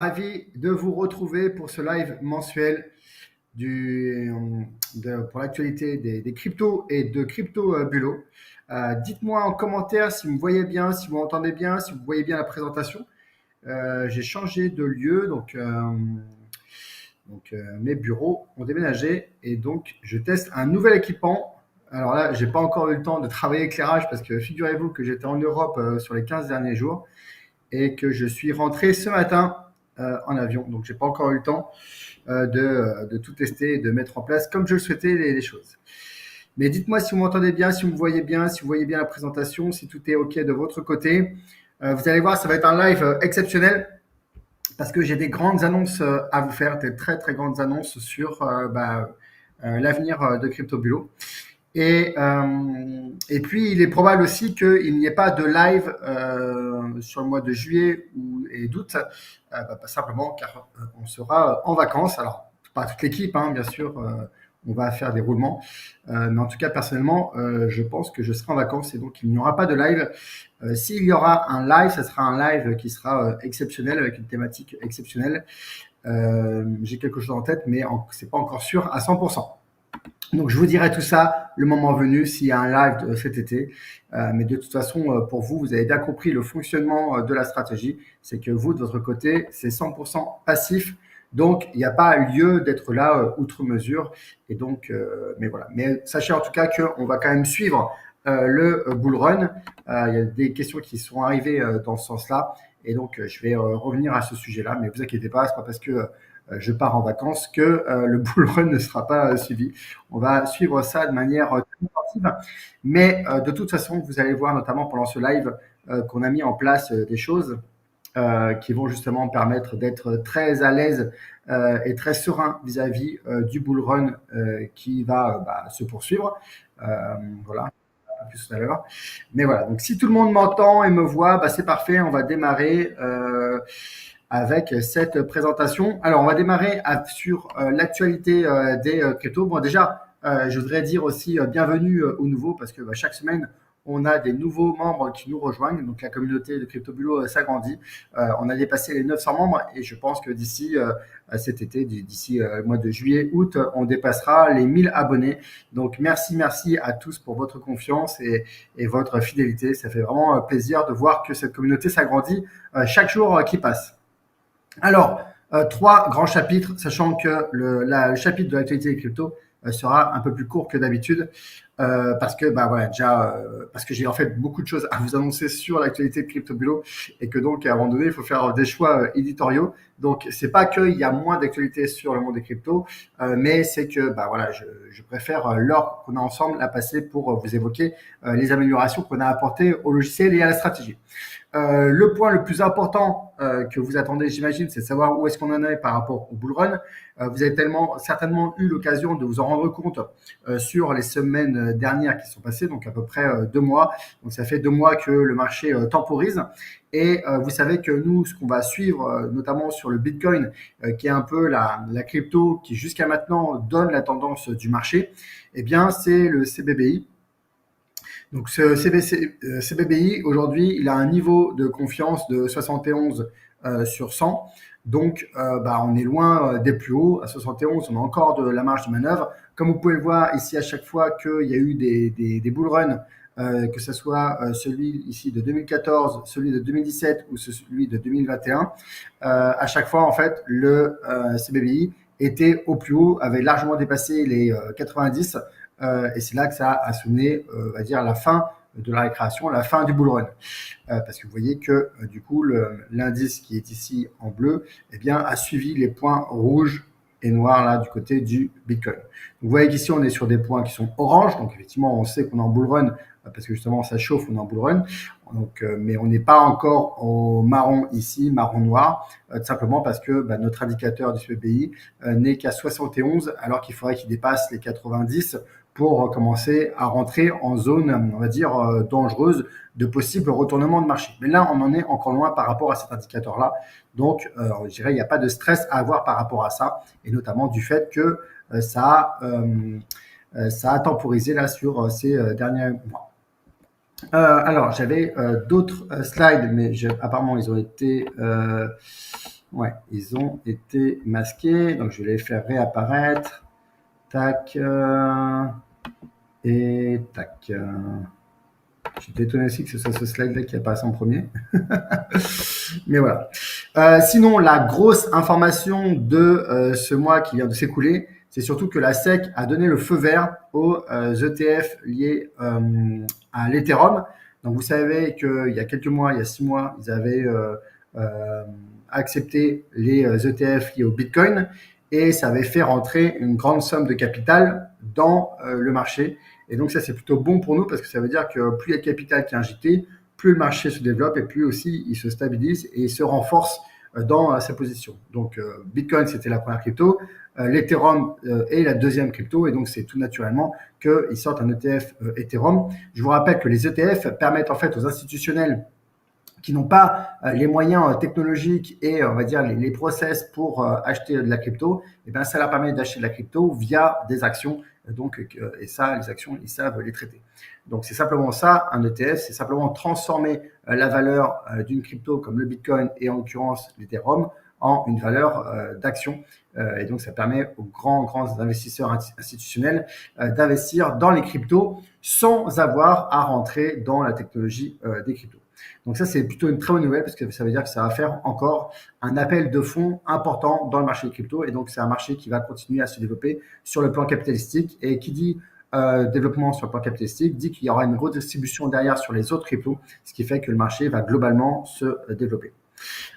Ravi de vous retrouver pour ce live mensuel pour l'actualité des cryptos et de Crypto Bulo. Dites-moi en commentaire si vous me voyez bien, si vous m'entendez bien, si vous voyez bien la présentation. J'ai changé de lieu, mes bureaux ont déménagé et donc je teste un nouvel équipement. Alors là, j'ai pas encore eu le temps de travailler éclairage parce que figurez-vous que j'étais en Europe sur les 15 derniers jours et que je suis rentré ce matin en avion. Donc, j'ai pas encore eu le temps de tout tester et de mettre en place comme je le souhaitais les choses. Mais dites-moi si vous m'entendez bien, si vous me voyez bien, si vous voyez bien la présentation, si tout est OK de votre côté. Vous allez voir, ça va être un live exceptionnel parce que j'ai des grandes annonces à vous faire, des très très grandes annonces sur l'avenir de CryptoBulo. Et puis, il est probable aussi qu'il n'y ait pas de live sur le mois de juillet et d'août, pas simplement car on sera en vacances. Alors, pas toute l'équipe, hein, bien sûr, on va faire des roulements. Mais en tout cas, personnellement, je pense que je serai en vacances et donc il n'y aura pas de live. S'il y aura un live, ça sera un live qui sera exceptionnel, avec une thématique exceptionnelle. J'ai quelque chose en tête, mais ce n'est pas encore sûr à 100%. Donc, je vous dirai tout ça le moment venu s'il y a un live cet été. Mais de toute façon, pour vous, vous avez bien compris le fonctionnement de la stratégie. C'est que vous, de votre côté, c'est 100% passif. Donc, il n'y a pas lieu d'être là outre mesure. Et donc, mais voilà. Mais sachez en tout cas qu'on va quand même suivre le bull run. Il y a des questions qui sont arrivées dans ce sens-là. Et donc, je vais revenir à ce sujet-là. Mais vous inquiétez pas, c'est pas parce que je pars en vacances que le bull run ne sera pas suivi. On va suivre ça de manière très attentive. Mais de toute façon, vous allez voir notamment pendant ce live qu'on a mis en place des choses qui vont justement permettre d'être très à l'aise et très serein vis-à-vis du bull run qui va se poursuivre. Voilà, plus tout à l'heure. Mais voilà, donc si tout le monde m'entend et me voit, c'est parfait, on va démarrer avec cette présentation. Alors, on va démarrer sur l'actualité des cryptos. Bon, déjà, je voudrais dire aussi bienvenue aux nouveaux parce que chaque semaine, on a des nouveaux membres qui nous rejoignent. Donc, la communauté de CryptoBulo s'agrandit. On a dépassé les 900 membres et je pense que d'ici cet été, d'ici le mois de juillet, août, on dépassera les 1000 abonnés. Donc, merci à tous pour votre confiance et votre fidélité. Ça fait vraiment plaisir de voir que cette communauté s'agrandit chaque jour qui passe. Alors, trois grands chapitres, sachant que le chapitre de l'actualité des cryptos sera un peu plus court que d'habitude, parce que parce que j'ai en fait beaucoup de choses à vous annoncer sur l'actualité de CryptoBulo et que donc à un moment donné il faut faire des choix éditoriaux. Donc c'est pas qu'il y a moins d'actualité sur le monde des cryptos, mais c'est que je préfère l'heure qu'on a ensemble la passer pour vous évoquer les améliorations qu'on a apportées au logiciel et à la stratégie. Le point le plus important que vous attendez, j'imagine, c'est de savoir où est-ce qu'on en est par rapport au bull run. Vous avez certainement eu l'occasion de vous en rendre compte sur les semaines dernières qui sont passées, donc à peu près 2 mois. Donc ça fait 2 mois que le marché temporise. Et vous savez que nous, ce qu'on va suivre, notamment sur le Bitcoin, qui est un peu la crypto qui jusqu'à maintenant donne la tendance du marché, eh bien c'est le CBBI. Donc ce CBBI, aujourd'hui, il a un niveau de confiance de 71 sur 100. Donc, on est loin des plus hauts. À 71, on a encore de la marge de manœuvre. Comme vous pouvez le voir ici, à chaque fois qu'il y a eu des bull runs, que ce soit celui ici de 2014, celui de 2017 ou celui de 2021, à chaque fois, en fait, le CBBI était au plus haut, avait largement dépassé les 90. Et c'est là que ça a sonné, on va dire, la fin de la récréation, la fin du bull run. Parce que vous voyez que du coup, l'indice qui est ici en bleu, eh bien, a suivi les points rouges et noirs là du côté du Bitcoin. Donc, vous voyez qu'ici, on est sur des points qui sont orange. Donc, effectivement, on sait qu'on est en bull run parce que justement, ça chauffe, on est en bull run. Donc, mais on n'est pas encore au marron ici, marron noir, tout simplement parce que notre indicateur du CBI n'est qu'à 71, alors qu'il faudrait qu'il dépasse les 90 pour commencer à rentrer en zone, on va dire, dangereuse de possibles retournements de marché. Mais là, on en est encore loin par rapport à cet indicateur-là. Donc, je dirais, il n'y a pas de stress à avoir par rapport à ça, et notamment du fait que ça a temporisé là sur ces derniers mois. Alors, j'avais d'autres slides, mais apparemment, ils ont été Ouais, ils ont été masqués. Donc, je vais les faire réapparaître. Tac. Et tac. J'étais étonné aussi que ce soit ce slide-là qui apparaisse en premier. Mais voilà. Sinon, la grosse information de ce mois qui vient de s'écouler, c'est surtout que la SEC a donné le feu vert aux ETF liés à l'Ethereum. Donc, vous savez qu'il y a quelques mois, il y a 6 mois, ils avaient euh, accepté les ETF liés au Bitcoin et ça avait fait rentrer une grande somme de capital dans le marché. Et donc, ça, c'est plutôt bon pour nous parce que ça veut dire que plus il y a de capital qui est injecté, plus le marché se développe et plus aussi il se stabilise et il se renforce dans sa position. Donc, Bitcoin, c'était la première crypto. L'Ethereum est la deuxième crypto et donc c'est tout naturellement qu'ils sortent un ETF Ethereum. Je vous rappelle que les ETF permettent en fait aux institutionnels qui n'ont pas les moyens technologiques et on va dire les process pour acheter de la crypto, et bien ça leur permet d'acheter de la crypto via des actions. Donc, et ça, les actions, ils savent les traiter. Donc, c'est simplement ça, un ETF, c'est simplement transformer la valeur d'une crypto comme le Bitcoin et en l'occurrence l'Ethereum en une valeur d'action. Et donc, ça permet aux grands investisseurs institutionnels d'investir dans les cryptos sans avoir à rentrer dans la technologie des cryptos. Donc ça, c'est plutôt une très bonne nouvelle parce que ça veut dire que ça va faire encore un appel de fonds important dans le marché des cryptos. Et donc, c'est un marché qui va continuer à se développer sur le plan capitalistique. Et qui dit développement sur le plan capitalistique dit qu'il y aura une redistribution derrière sur les autres cryptos, ce qui fait que le marché va globalement se développer.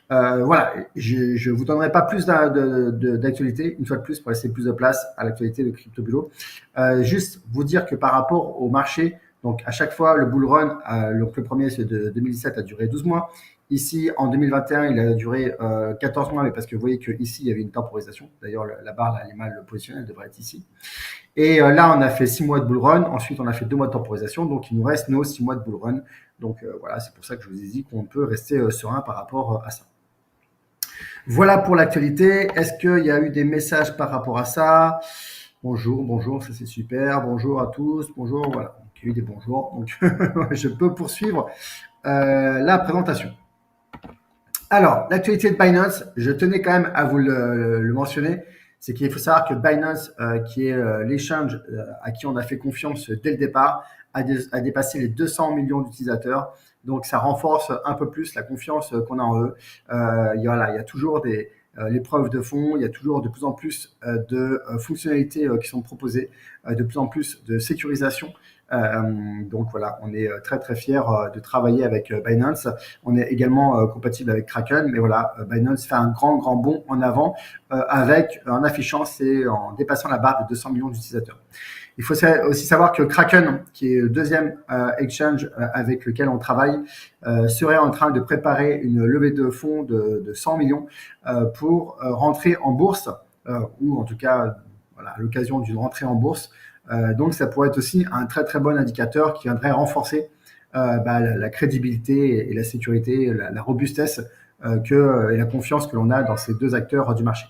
Voilà, je ne vous donnerai pas plus d'actualité, une fois de plus, pour laisser plus de place à l'actualité de Crypto Bureau. Juste vous dire que par rapport au marché, donc à chaque fois, le bull run, donc le premier, c'est de 2017, a duré 12 mois. Ici, en 2021, il a duré 14 mois, mais parce que vous voyez qu'ici, il y avait une temporisation. D'ailleurs, la barre, là, elle est mal positionnée, elle devrait être ici. Et là, on a fait 6 mois de bull run. Ensuite, on a fait 2 mois de temporisation. Donc, il nous reste nos 6 mois de bull run. Donc, voilà, c'est pour ça que je vous ai dit qu'on peut rester serein par rapport à ça. Voilà pour l'actualité. Est-ce qu'il y a eu des messages par rapport à ça? Bonjour, ça c'est super. Bonjour à tous. Bonjour, voilà. Il y a eu des bonjours. Donc, je peux poursuivre la présentation. Alors, l'actualité de Binance, je tenais quand même à vous le mentionner, c'est qu'il faut savoir que Binance, qui est l'échange à qui on a fait confiance dès le départ, a dépassé les 200 millions d'utilisateurs. Donc, ça renforce un peu plus la confiance qu'on a en eux. Il y a toujours les preuves de fond, il y a toujours de plus en plus de fonctionnalités qui sont proposées, de plus en plus de sécurisation. Donc voilà, on est très fiers de travailler avec Binance. On est également compatible avec Kraken, mais voilà, Binance fait un grand bond en avant en affichant en dépassant la barre de 200 millions d'utilisateurs. Il faut aussi savoir que Kraken, qui est le deuxième exchange avec lequel on travaille, serait en train de préparer une levée de fonds de 100 millions pour rentrer en bourse, ou en tout cas voilà, à l'occasion d'une rentrée en bourse. Donc ça pourrait être aussi un très bon indicateur qui viendrait renforcer la crédibilité et la sécurité, la robustesse et la confiance que l'on a dans ces deux acteurs du marché.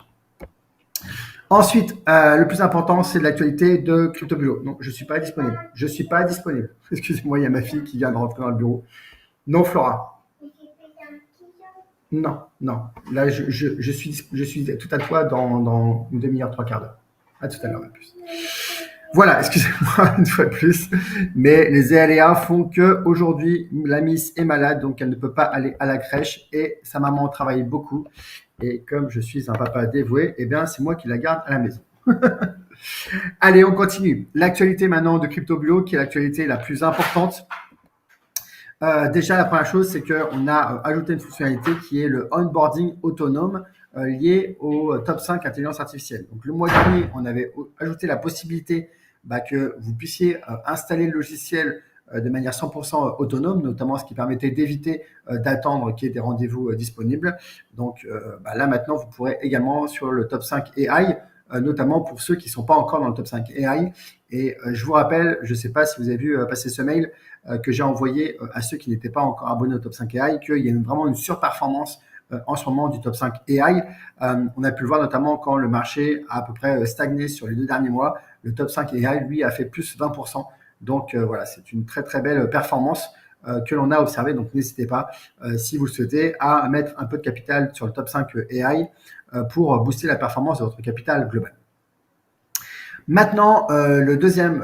Ensuite, le plus important, c'est l'actualité de Crypto Bureau. Non, je ne suis pas disponible. Excusez-moi, il y a ma fille qui vient de rentrer dans le bureau. Non, Flora. Non. Là, je suis tout à toi dans une demi-heure, 3/4 d'heure. À tout à l'heure, en plus. Voilà, excusez-moi une fois de plus, mais les aléas font que aujourd'hui la Miss est malade, donc elle ne peut pas aller à la crèche et sa maman travaille beaucoup. Et comme je suis un papa dévoué, eh bien c'est moi qui la garde à la maison. Allez, on continue. L'actualité maintenant de Crypto Bureau, qui est l'actualité la plus importante. Déjà, la première chose, c'est qu'on a ajouté une fonctionnalité qui est le onboarding autonome lié au top 5 intelligence artificielle. Donc, le mois dernier, on avait ajouté la possibilité que vous puissiez installer le logiciel de manière 100% autonome, notamment ce qui permettait d'éviter d'attendre qu'il y ait des rendez-vous disponibles. Donc là, maintenant, vous pourrez également sur le top 5 AI, notamment pour ceux qui ne sont pas encore dans le top 5 AI. Et je vous rappelle, je ne sais pas si vous avez vu passer ce mail que j'ai envoyé à ceux qui n'étaient pas encore abonnés au top 5 AI, qu'il y a vraiment une surperformance en ce moment du top 5 AI. On a pu le voir notamment quand le marché a à peu près stagné sur les 2 derniers mois. Le top 5 AI, lui, a fait plus 20%. Donc voilà, c'est une très belle performance que l'on a observé. Donc, n'hésitez pas, si vous le souhaitez, à mettre un peu de capital sur le top 5 AI pour booster la performance de votre capital global. Maintenant, le deuxième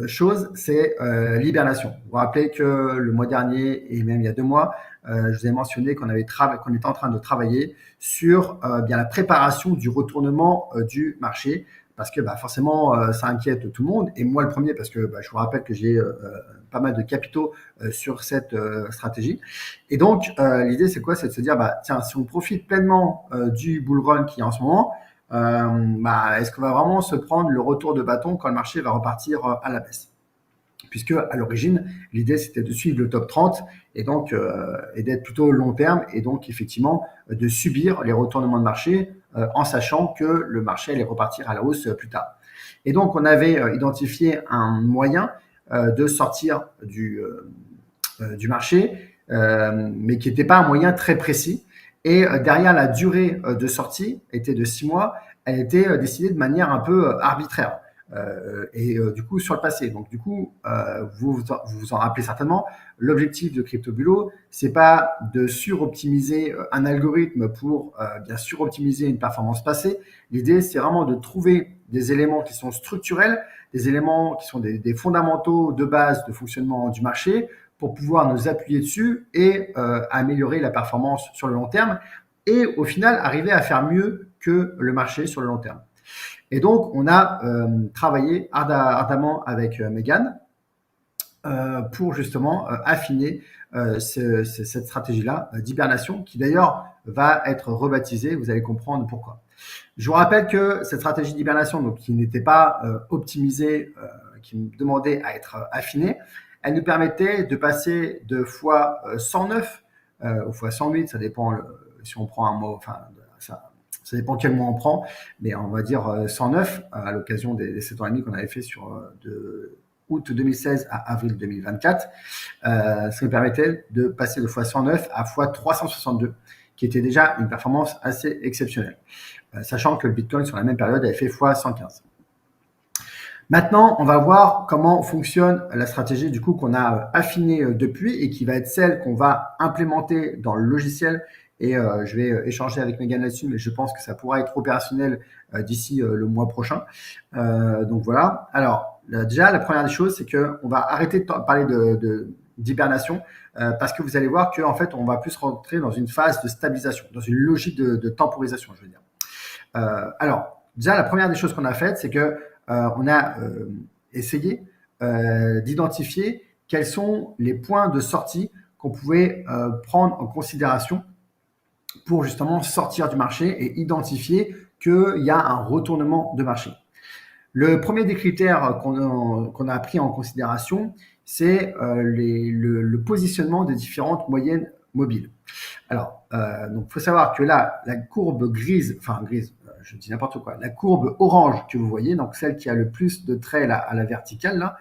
chose, c'est l'hibernation. Vous vous rappelez que le mois dernier et même il y a 2 mois, je vous ai mentionné qu'on était en train de travailler sur bien la préparation du retournement du marché, parce que forcément, ça inquiète tout le monde, et moi le premier, parce que je vous rappelle que j'ai pas mal de capitaux sur cette stratégie. Et donc, l'idée, c'est quoi? C'est de se dire, tiens, si on profite pleinement du bull run qui est en ce moment, est-ce qu'on va vraiment se prendre le retour de bâton quand le marché va repartir à la baisse? Puisque à l'origine, l'idée c'était de suivre le top 30 et donc et d'être plutôt long terme et donc effectivement de subir les retournements de marché en sachant que le marché allait repartir à la hausse plus tard. Et donc on avait identifié un moyen de sortir du marché, mais qui n'était pas un moyen très précis. Et derrière, la durée de sortie était de 6 mois. Elle était décidée de manière un peu arbitraire. Et du coup, sur le passé. Donc, du coup, vous vous en rappelez certainement, l'objectif de CryptoBulot, c'est pas de suroptimiser un algorithme pour bien suroptimiser une performance passée. L'idée, c'est vraiment de trouver des éléments qui sont structurels, des éléments qui sont des fondamentaux de base de fonctionnement du marché pour pouvoir nous appuyer dessus et améliorer la performance sur le long terme et au final arriver à faire mieux que le marché sur le long terme. Et donc, on a travaillé ardemment avec Megan pour justement affiner cette stratégie-là d'hibernation qui d'ailleurs va être rebaptisée, vous allez comprendre pourquoi. Je vous rappelle que cette stratégie d'hibernation, donc qui n'était pas optimisée, qui demandait à être affinée, elle nous permettait de passer de fois 109 ou fois 108, ça dépend si on prend un mot, enfin ça dépend quel mois on prend, mais on va dire 109 à l'occasion des 7 ans et demi qu'on avait fait de août 2016 à avril 2024. Ça nous permettait de passer de fois 109 à fois 362, qui était déjà une performance assez exceptionnelle, sachant que le Bitcoin sur la même période avait fait fois 115. Maintenant, on va voir comment fonctionne la stratégie du coup qu'on a affinée depuis et qui va être celle qu'on va implémenter dans le logiciel. Et je vais échanger avec Megan là-dessus, mais je pense que ça pourra être opérationnel d'ici le mois prochain. Donc voilà. Alors déjà, la première des choses, c'est qu'on va arrêter de parler d'hibernation parce que vous allez voir qu'en fait, on va plus rentrer dans une phase de stabilisation, dans une logique de temporisation, je veux dire. Alors déjà, la première des choses qu'on a faites, c'est que on a essayé d'identifier quels sont les points de sortie qu'on pouvait prendre en considération pour justement sortir du marché et identifier qu'il y a un retournement de marché. Le premier des critères qu'on a pris en considération, c'est le positionnement des différentes moyennes mobiles. Alors, donc, il faut savoir que là, la courbe grise, je dis n'importe quoi, la courbe orange que vous voyez, donc celle qui a le plus de traits à la verticale, là,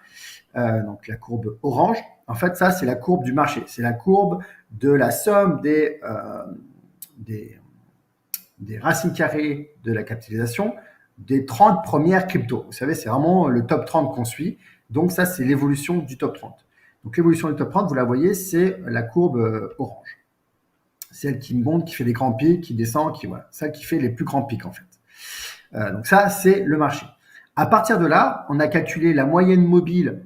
donc la courbe orange, en fait, ça, c'est la courbe du marché. C'est la courbe de la somme des racines carrées de la capitalisation des 30 premières cryptos. Vous savez, c'est vraiment le top 30 qu'on suit. Donc, ça, c'est l'évolution du top 30. Donc, l'évolution du top 30, vous la voyez, c'est la courbe orange. Celle qui monte, qui fait des grands pics, qui descend, celle qui fait les plus grands pics en fait. Donc ça, c'est le marché. À partir de là, on a calculé la moyenne mobile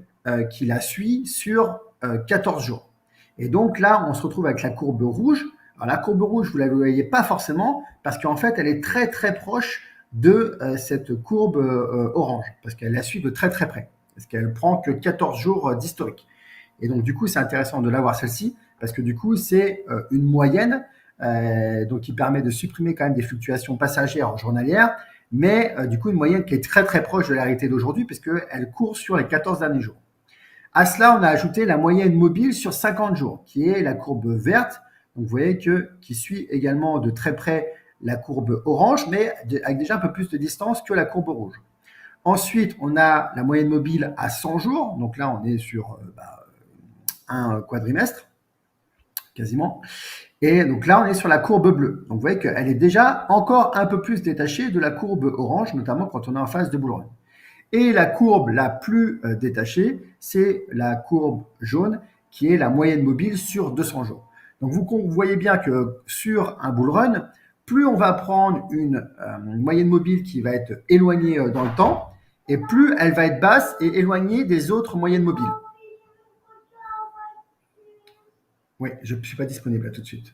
qui la suit sur 14 jours. Et donc là, on se retrouve avec la courbe rouge. Alors la courbe rouge, vous ne la voyez pas forcément parce qu'en fait, elle est très très proche de cette courbe orange parce qu'elle la suit de très très près. Parce qu'elle prend que 14 jours d'historique. Et donc du coup, c'est intéressant de l'avoir celle-ci parce que du coup, c'est une moyenne donc qui permet de supprimer quand même des fluctuations passagères journalières, mais du coup, une moyenne qui est très très proche de la réalité d'aujourd'hui puisqu'elle court sur les 14 derniers jours. À cela, on a ajouté la moyenne mobile sur 50 jours, qui est la courbe verte. Donc, vous voyez qui suit également de très près la courbe orange, mais avec déjà un peu plus de distance que la courbe rouge. Ensuite, on a la moyenne mobile à 100 jours. Donc là, on est sur un quadrimestre, quasiment. Et donc là, on est sur la courbe bleue. Donc vous voyez qu'elle est déjà encore un peu plus détachée de la courbe orange, notamment quand on est en phase de bull run. Et la courbe la plus détachée, c'est la courbe jaune qui est la moyenne mobile sur 200 jours. Donc vous voyez bien que sur un bull run, plus on va prendre une moyenne mobile qui va être éloignée dans le temps, et plus elle va être basse et éloignée des autres moyennes mobiles. Oui, je ne suis pas disponible là tout de suite.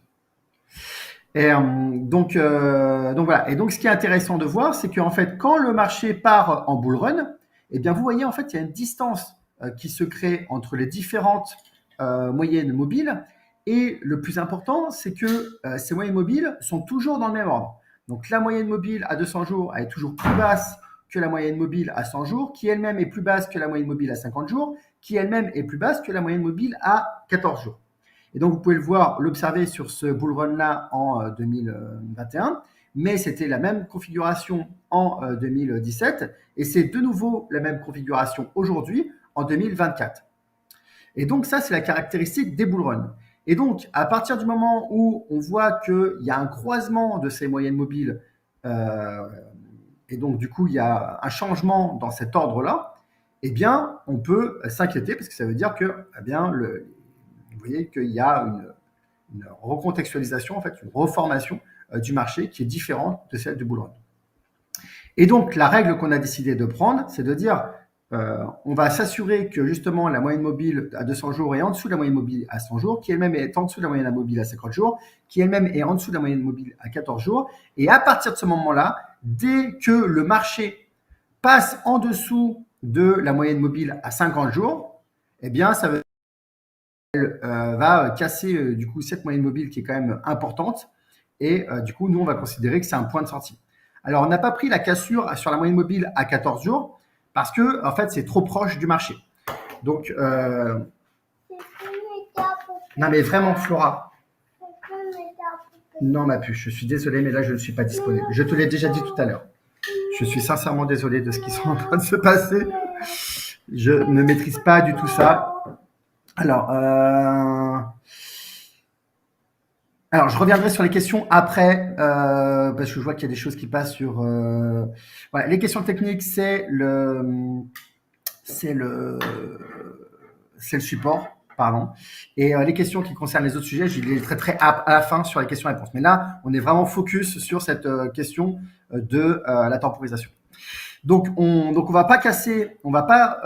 Et donc voilà. Et donc ce qui est intéressant de voir, c'est qu'en fait, quand le marché part en bull run, eh bien vous voyez en fait il y a une distance qui se crée entre les différentes moyennes mobiles. Et le plus important, c'est que ces moyennes mobiles sont toujours dans le même ordre. Donc la moyenne mobile à 200 jours elle est toujours plus basse que la moyenne mobile à 100 jours, qui elle-même est plus basse que la moyenne mobile à 50 jours, qui elle-même est plus basse que la moyenne mobile à 14 jours. Et donc, vous pouvez le voir, l'observer sur ce bull run-là en 2021, mais c'était la même configuration en 2017, et c'est de nouveau la même configuration aujourd'hui en 2024. Et donc, ça, c'est la caractéristique des bull runs. Et donc, à partir du moment où on voit qu'il y a un croisement de ces moyennes mobiles, et donc, du coup, il y a un changement dans cet ordre-là, eh bien, on peut s'inquiéter parce que ça veut dire que, eh bien, vous voyez qu'il y a une recontextualisation, en fait, une reformation du marché qui est différente de celle du bull run. Et donc, la règle qu'on a décidé de prendre, c'est de dire, on va s'assurer que justement la moyenne mobile à 200 jours est en dessous de la moyenne mobile à 100 jours, qui elle-même est en dessous de la moyenne mobile à 50 jours, qui elle-même est en dessous de la moyenne mobile à 14 jours. Et à partir de ce moment-là, dès que le marché passe en dessous de la moyenne mobile à 50 jours, eh bien, ça veut va casser du coup cette moyenne mobile qui est quand même importante et du coup nous on va considérer que c'est un point de sortie. Alors on n'a pas pris la cassure sur la moyenne mobile à 14 jours parce que en fait c'est trop proche du marché. Donc non mais vraiment Flora. Non ma puce, je suis désolé mais là je ne suis pas disponible. Je te l'ai déjà dit tout à l'heure. Je suis sincèrement désolé de ce qui est en train de se passer. Je ne maîtrise pas du tout ça. Alors, je reviendrai sur les questions après, parce que je vois qu'il y a des choses qui passent sur. Voilà, les questions techniques, c'est le support, pardon. Et les questions qui concernent les autres sujets, je les traiterai à la fin sur les questions-réponses. Mais là, on est vraiment focus sur cette question de la temporisation. Donc on va pas casser, on va pas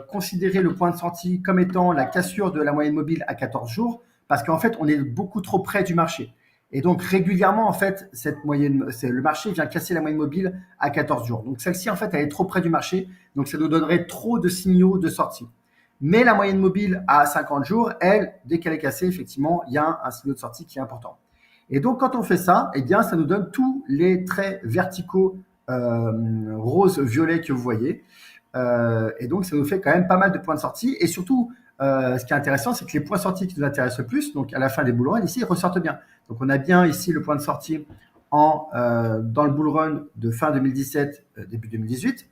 considérer le point de sortie comme étant la cassure de la moyenne mobile à 14 jours, parce qu'en fait on est beaucoup trop près du marché. Et donc régulièrement en fait le marché vient casser la moyenne mobile à 14 jours. Donc celle-ci en fait elle est trop près du marché, donc ça nous donnerait trop de signaux de sortie. Mais la moyenne mobile à 50 jours, elle, dès qu'elle est cassée, effectivement, il y a un signal de sortie qui est important. Et donc quand on fait ça, eh bien ça nous donne tous les traits verticaux rose-violet que vous voyez. Et donc, ça nous fait quand même pas mal de points de sortie. Et surtout, ce qui est intéressant, c'est que les points de sortie qui nous intéressent le plus, donc à la fin des bull runs, ici, ils ressortent bien. Donc, on a bien ici le point de sortie dans le bull run de fin 2017, début 2018.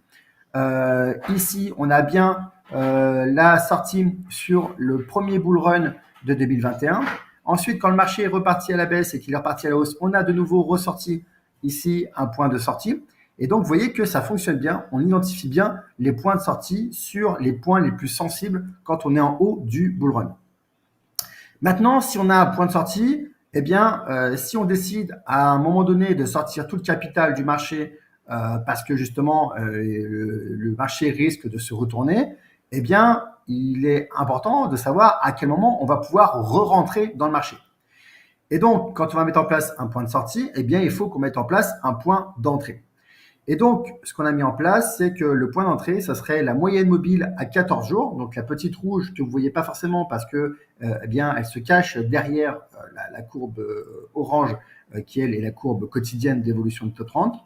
Ici, on a bien la sortie sur le premier bull run de 2021. Ensuite, quand le marché est reparti à la baisse et qu'il est reparti à la hausse, on a de nouveau ressorti ici un point de sortie. Et donc, vous voyez que ça fonctionne bien. On identifie bien les points de sortie sur les points les plus sensibles quand on est en haut du bull run. Maintenant, si on a un point de sortie, eh bien, si on décide à un moment donné de sortir tout le capital du marché parce que justement le marché risque de se retourner, eh bien, il est important de savoir à quel moment on va pouvoir re-rentrer dans le marché. Et donc, quand on va mettre en place un point de sortie, eh bien, il faut qu'on mette en place un point d'entrée. Et donc, ce qu'on a mis en place, c'est que le point d'entrée, ça serait la moyenne mobile à 14 jours, donc la petite rouge que vous ne voyez pas forcément parce que, eh bien, elle se cache derrière la courbe orange qui, elle, est la courbe quotidienne d'évolution de taux 30.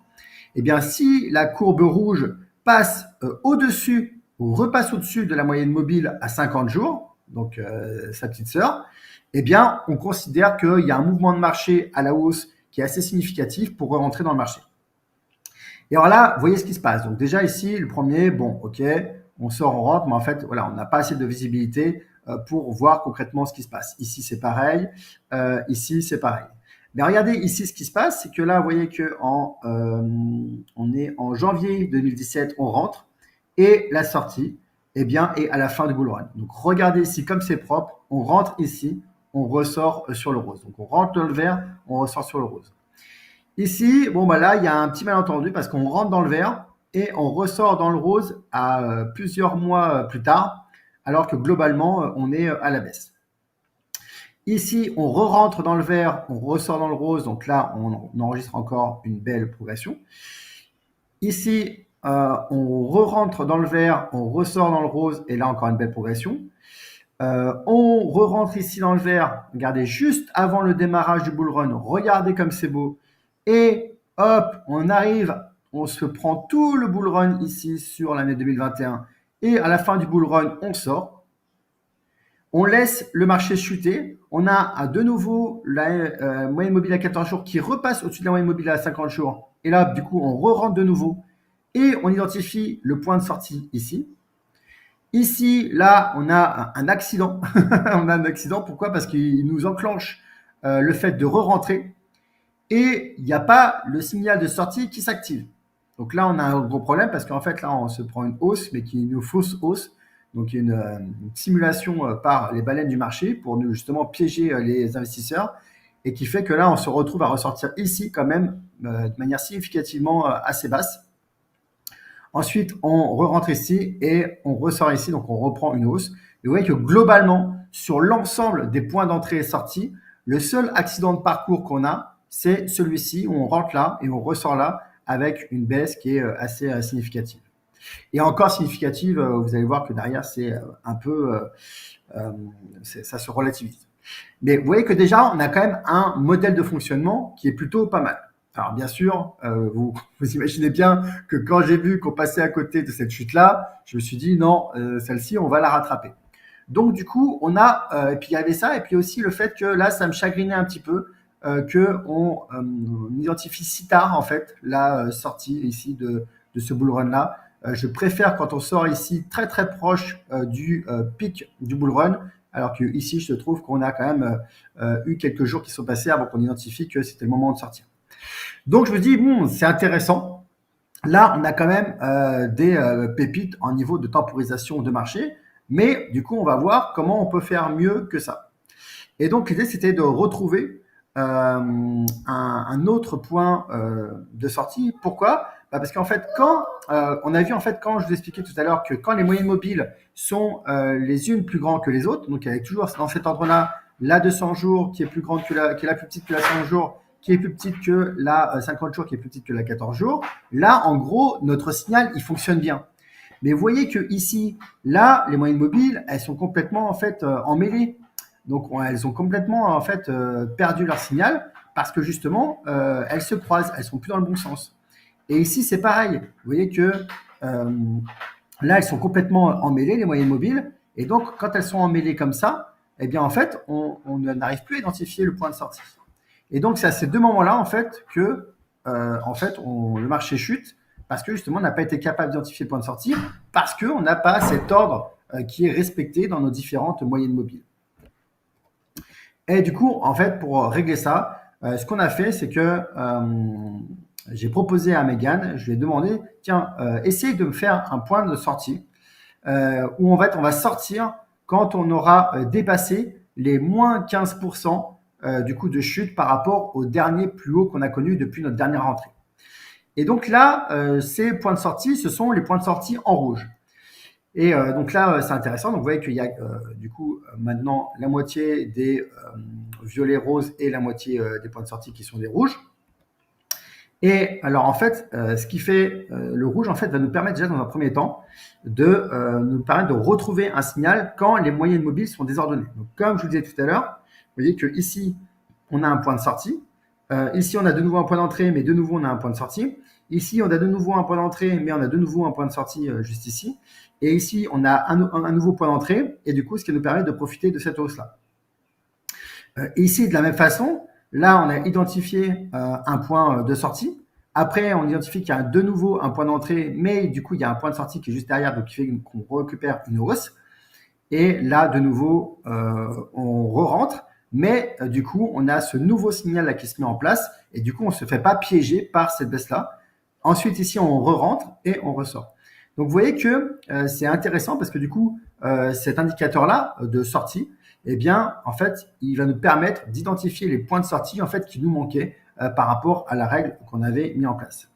Eh bien, si la courbe rouge passe au-dessus ou repasse au-dessus de la moyenne mobile à 50 jours, donc sa petite sœur, eh bien, on considère qu'il y a un mouvement de marché à la hausse qui est assez significatif pour rentrer dans le marché. Et alors là, vous voyez ce qui se passe. Donc déjà ici, le premier, bon, ok, on sort, on rentre, mais en fait, voilà, on n'a pas assez de visibilité pour voir concrètement ce qui se passe. Ici, c'est pareil. Ici, c'est pareil. Mais regardez ici ce qui se passe, c'est que là, vous voyez que on est en janvier 2017, on rentre, et la sortie, eh bien, est à la fin du bull run. Donc, regardez ici comme c'est propre. On rentre ici, on ressort sur le rose. Donc, on rentre dans le vert, on ressort sur le rose. Ici, bon, bah là, il y a un petit malentendu parce qu'on rentre dans le vert et on ressort dans le rose à plusieurs mois plus tard, alors que globalement, on est à la baisse. Ici, on re-rentre dans le vert, on ressort dans le rose, donc là, on enregistre encore une belle progression. Ici, on re-rentre dans le vert, on ressort dans le rose, et là, encore une belle progression. On re-rentre ici dans le vert, regardez, juste avant le démarrage du bull run, regardez comme c'est beau. Et hop, on arrive, on se prend tout le bull run ici sur l'année 2021, et à la fin du bull run, on sort. On laisse le marché chuter. On a de nouveau la moyenne mobile à 14 jours qui repasse au-dessus de la moyenne mobile à 50 jours. Et là, du coup, on re-rentre de nouveau et on identifie le point de sortie ici. Ici, là, on a un accident. On a un accident. Pourquoi? Parce qu'il nous enclenche le fait de re-rentrer et il n'y a pas le signal de sortie qui s'active. Donc là, on a un gros problème parce qu'en fait, là, on se prend une hausse, mais qui est une fausse hausse. Donc, il y a une simulation par les baleines du marché pour nous justement piéger les investisseurs et qui fait que là, on se retrouve à ressortir ici quand même de manière significativement assez basse. Ensuite, on re-rentre ici et on ressort ici, donc on reprend une hausse. Et vous voyez que globalement, sur l'ensemble des points d'entrée et sortie, le seul accident de parcours qu'on a, c'est celui-ci où on rentre là et on ressort là avec une baisse qui est assez significative. Et encore significative, vous allez voir que derrière, c'est un peu, ça se relativise. Mais vous voyez que déjà, on a quand même un modèle de fonctionnement qui est plutôt pas mal. Alors bien sûr, vous imaginez bien que quand j'ai vu qu'on passait à côté de cette chute-là, je me suis dit non, celle-ci, on va la rattraper. Donc du coup, on a, et puis il y avait ça, et puis aussi le fait que là, ça me chagrinait un petit peu qu'on identifie si tard en fait la sortie ici de ce bull run-là. Je préfère quand on sort ici très très proche du pic du bull run, alors que ici je trouve qu'on a quand même eu quelques jours qui sont passés avant qu'on identifie que c'était le moment de sortir. Donc je me dis bon, c'est intéressant. Là, on a quand même des pépites en niveau de temporisation de marché, mais du coup, on va voir comment on peut faire mieux que ça. Et donc l'idée, c'était de retrouver un autre point de sortie. Pourquoi? Parce qu'en fait, quand on a vu en fait quand je vous expliquais tout à l'heure que quand les moyennes mobiles sont les unes plus grandes que les autres, donc avec toujours dans cet ordre-là, la 200 jours qui est plus grande que qui est la plus petite que la 100 jours, qui est plus petite que la 50 jours, qui est plus petite que la 14 jours. Là, en gros, notre signal, il fonctionne bien. Mais vous voyez que ici, là, les moyennes mobiles, elles sont complètement en fait emmêlées. Donc, elles ont complètement en fait perdu leur signal parce que justement, elles se croisent, elles sont plus dans le bon sens. Et ici, c'est pareil. Vous voyez que là, elles sont complètement emmêlées, les moyennes mobiles. Et donc, quand elles sont emmêlées comme ça, eh bien, en fait, on n'arrive plus à identifier le point de sortie. Et donc, c'est à ces deux moments-là, en fait, que en fait, le marché chute parce que justement, on n'a pas été capable d'identifier le point de sortie parce qu'on n'a pas cet ordre qui est respecté dans nos différentes moyennes mobiles. Et du coup, en fait, pour régler ça, ce qu'on a fait, c'est que j'ai proposé à Megan, je lui ai demandé, tiens, essaye de me faire un point de sortie où en fait, on va sortir quand on aura dépassé les moins 15% du coup de chute par rapport au dernier plus haut qu'on a connu depuis notre dernière rentrée. Et donc là, ces points de sortie, ce sont les points de sortie en rouge. Et donc là, c'est intéressant. Donc vous voyez qu'il y a du coup maintenant la moitié des violets roses et la moitié des points de sortie qui sont des rouges. Et alors en fait, ce qui fait le rouge en fait va nous permettre déjà dans un premier temps de nous permettre de retrouver un signal quand les moyennes mobiles sont désordonnées. Donc comme je vous disais tout à l'heure, vous voyez que ici on a un point de sortie. Ici, on a de nouveau un point d'entrée, mais de nouveau, on a un point de sortie. Ici, on a de nouveau un point d'entrée, mais on a de nouveau un point de sortie juste ici. Et ici, on a un nouveau point d'entrée, et du coup, ce qui nous permet de profiter de cette hausse-là. Ici, de la même façon, là, on a identifié un point de sortie. Après, on identifie qu'il y a de nouveau un point d'entrée, mais du coup, il y a un point de sortie qui est juste derrière, donc qui fait qu'on récupère une hausse. Et là, de nouveau, on re-rentre. Mais du coup, on a ce nouveau signal là qui se met en place et du coup, on ne se fait pas piéger par cette baisse-là. Ensuite, ici, on re-rentre et on ressort. Donc, vous voyez que c'est intéressant parce que du coup, cet indicateur-là de sortie, eh bien, en fait, il va nous permettre d'identifier les points de sortie en fait, qui nous manquaient par rapport à la règle qu'on avait mis en place.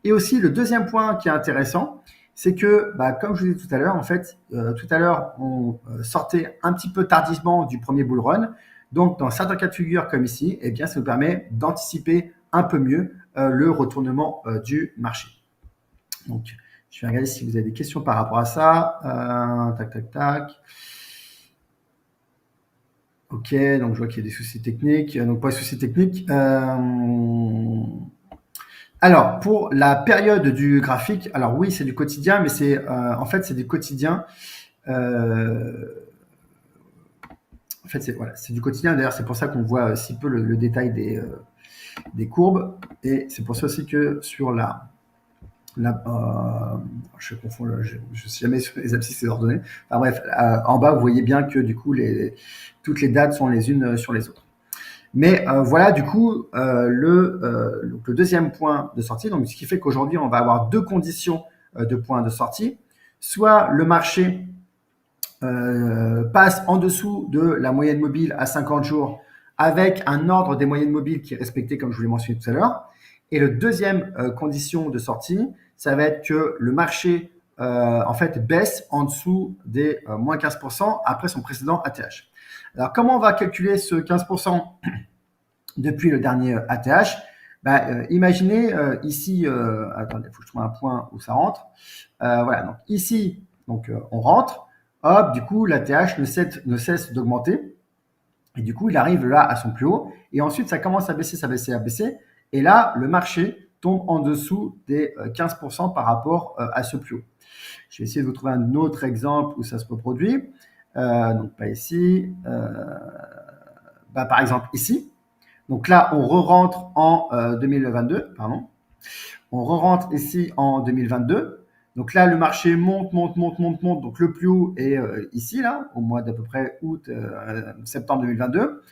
Et aussi, le deuxième point qui est intéressant, c'est que, comme je vous disais tout à l'heure, en fait, tout à l'heure, on sortait un petit peu tardivement du premier bull run. Donc, dans certains cas de figure comme ici, eh bien, ça nous permet d'anticiper un peu mieux le retournement du marché. Donc, je vais regarder si vous avez des questions par rapport à ça. Tac, tac, tac. Ok, donc je vois qu'il y a des soucis techniques. Donc, pas de soucis techniques. Alors, pour la période du graphique, alors oui, c'est du quotidien, mais c'est en fait, c'est du quotidien. En fait, c'est voilà, c'est du quotidien. D'ailleurs, c'est pour ça qu'on voit si peu le détail des courbes. Et c'est pour ça aussi que sur je confonds, je ne sais jamais sur les abscisses et ordonnées. Enfin bref, en bas, vous voyez bien que du coup, toutes les dates sont les unes sur les autres. Mais voilà, du coup, donc le deuxième point de sortie, donc ce qui fait qu'aujourd'hui, on va avoir deux conditions de points de sortie. Soit le marché passe en dessous de la moyenne mobile à 50 jours avec un ordre des moyennes mobiles qui est respecté, comme je vous l'ai mentionné tout à l'heure. Et le deuxième condition de sortie, ça va être que le marché en fait baisse en dessous des moins 15% après son précédent ATH. Alors, comment on va calculer ce 15% depuis le dernier ATH? Imaginez ici, attendez, il faut que je trouve un point où ça rentre. Voilà, donc ici, on rentre, hop, du coup, l'ATH ne cesse d'augmenter. Et du coup, il arrive là à son plus haut. Et ensuite, ça commence à baisser, à baisser. Et là, le marché tombe en dessous des 15% par rapport à ce plus haut. Je vais essayer de vous trouver un autre exemple où ça se reproduit. Donc, pas ici. Par exemple, ici. Donc là, on re-rentre en 2022. Pardon. On re-rentre ici en 2022. Donc là, le marché monte. Donc le plus haut est ici, là, au mois d'à peu près août, septembre 2022.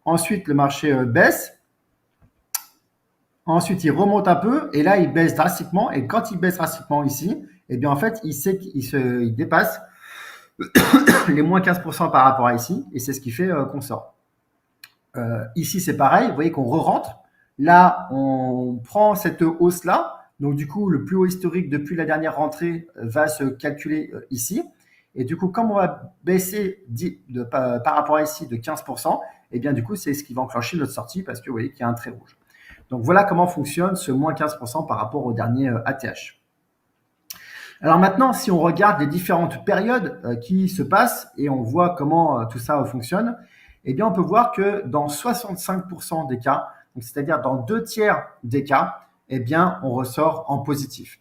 Ensuite, le marché baisse. Ensuite, il remonte un peu et là, il baisse drastiquement. Et quand il baisse drastiquement ici, eh bien, en fait, il dépasse les moins 15% par rapport à ici. Et c'est ce qui fait qu'on sort. Ici, c'est pareil. Vous voyez qu'on re-rentre. Là, on prend cette hausse-là. Donc, du coup, le plus haut historique depuis la dernière rentrée va se calculer ici. Et du coup, comme on va baisser par rapport à ici de 15%, eh bien, du coup, c'est ce qui va enclencher notre sortie parce que vous voyez qu'il y a un trait rouge. Donc, voilà comment fonctionne ce moins 15% par rapport au dernier ATH. Alors maintenant, si on regarde les différentes périodes qui se passent et on voit comment tout ça fonctionne, eh bien, on peut voir que dans 65% des cas, c'est-à-dire dans 2/3 des cas, eh bien, on ressort en positif.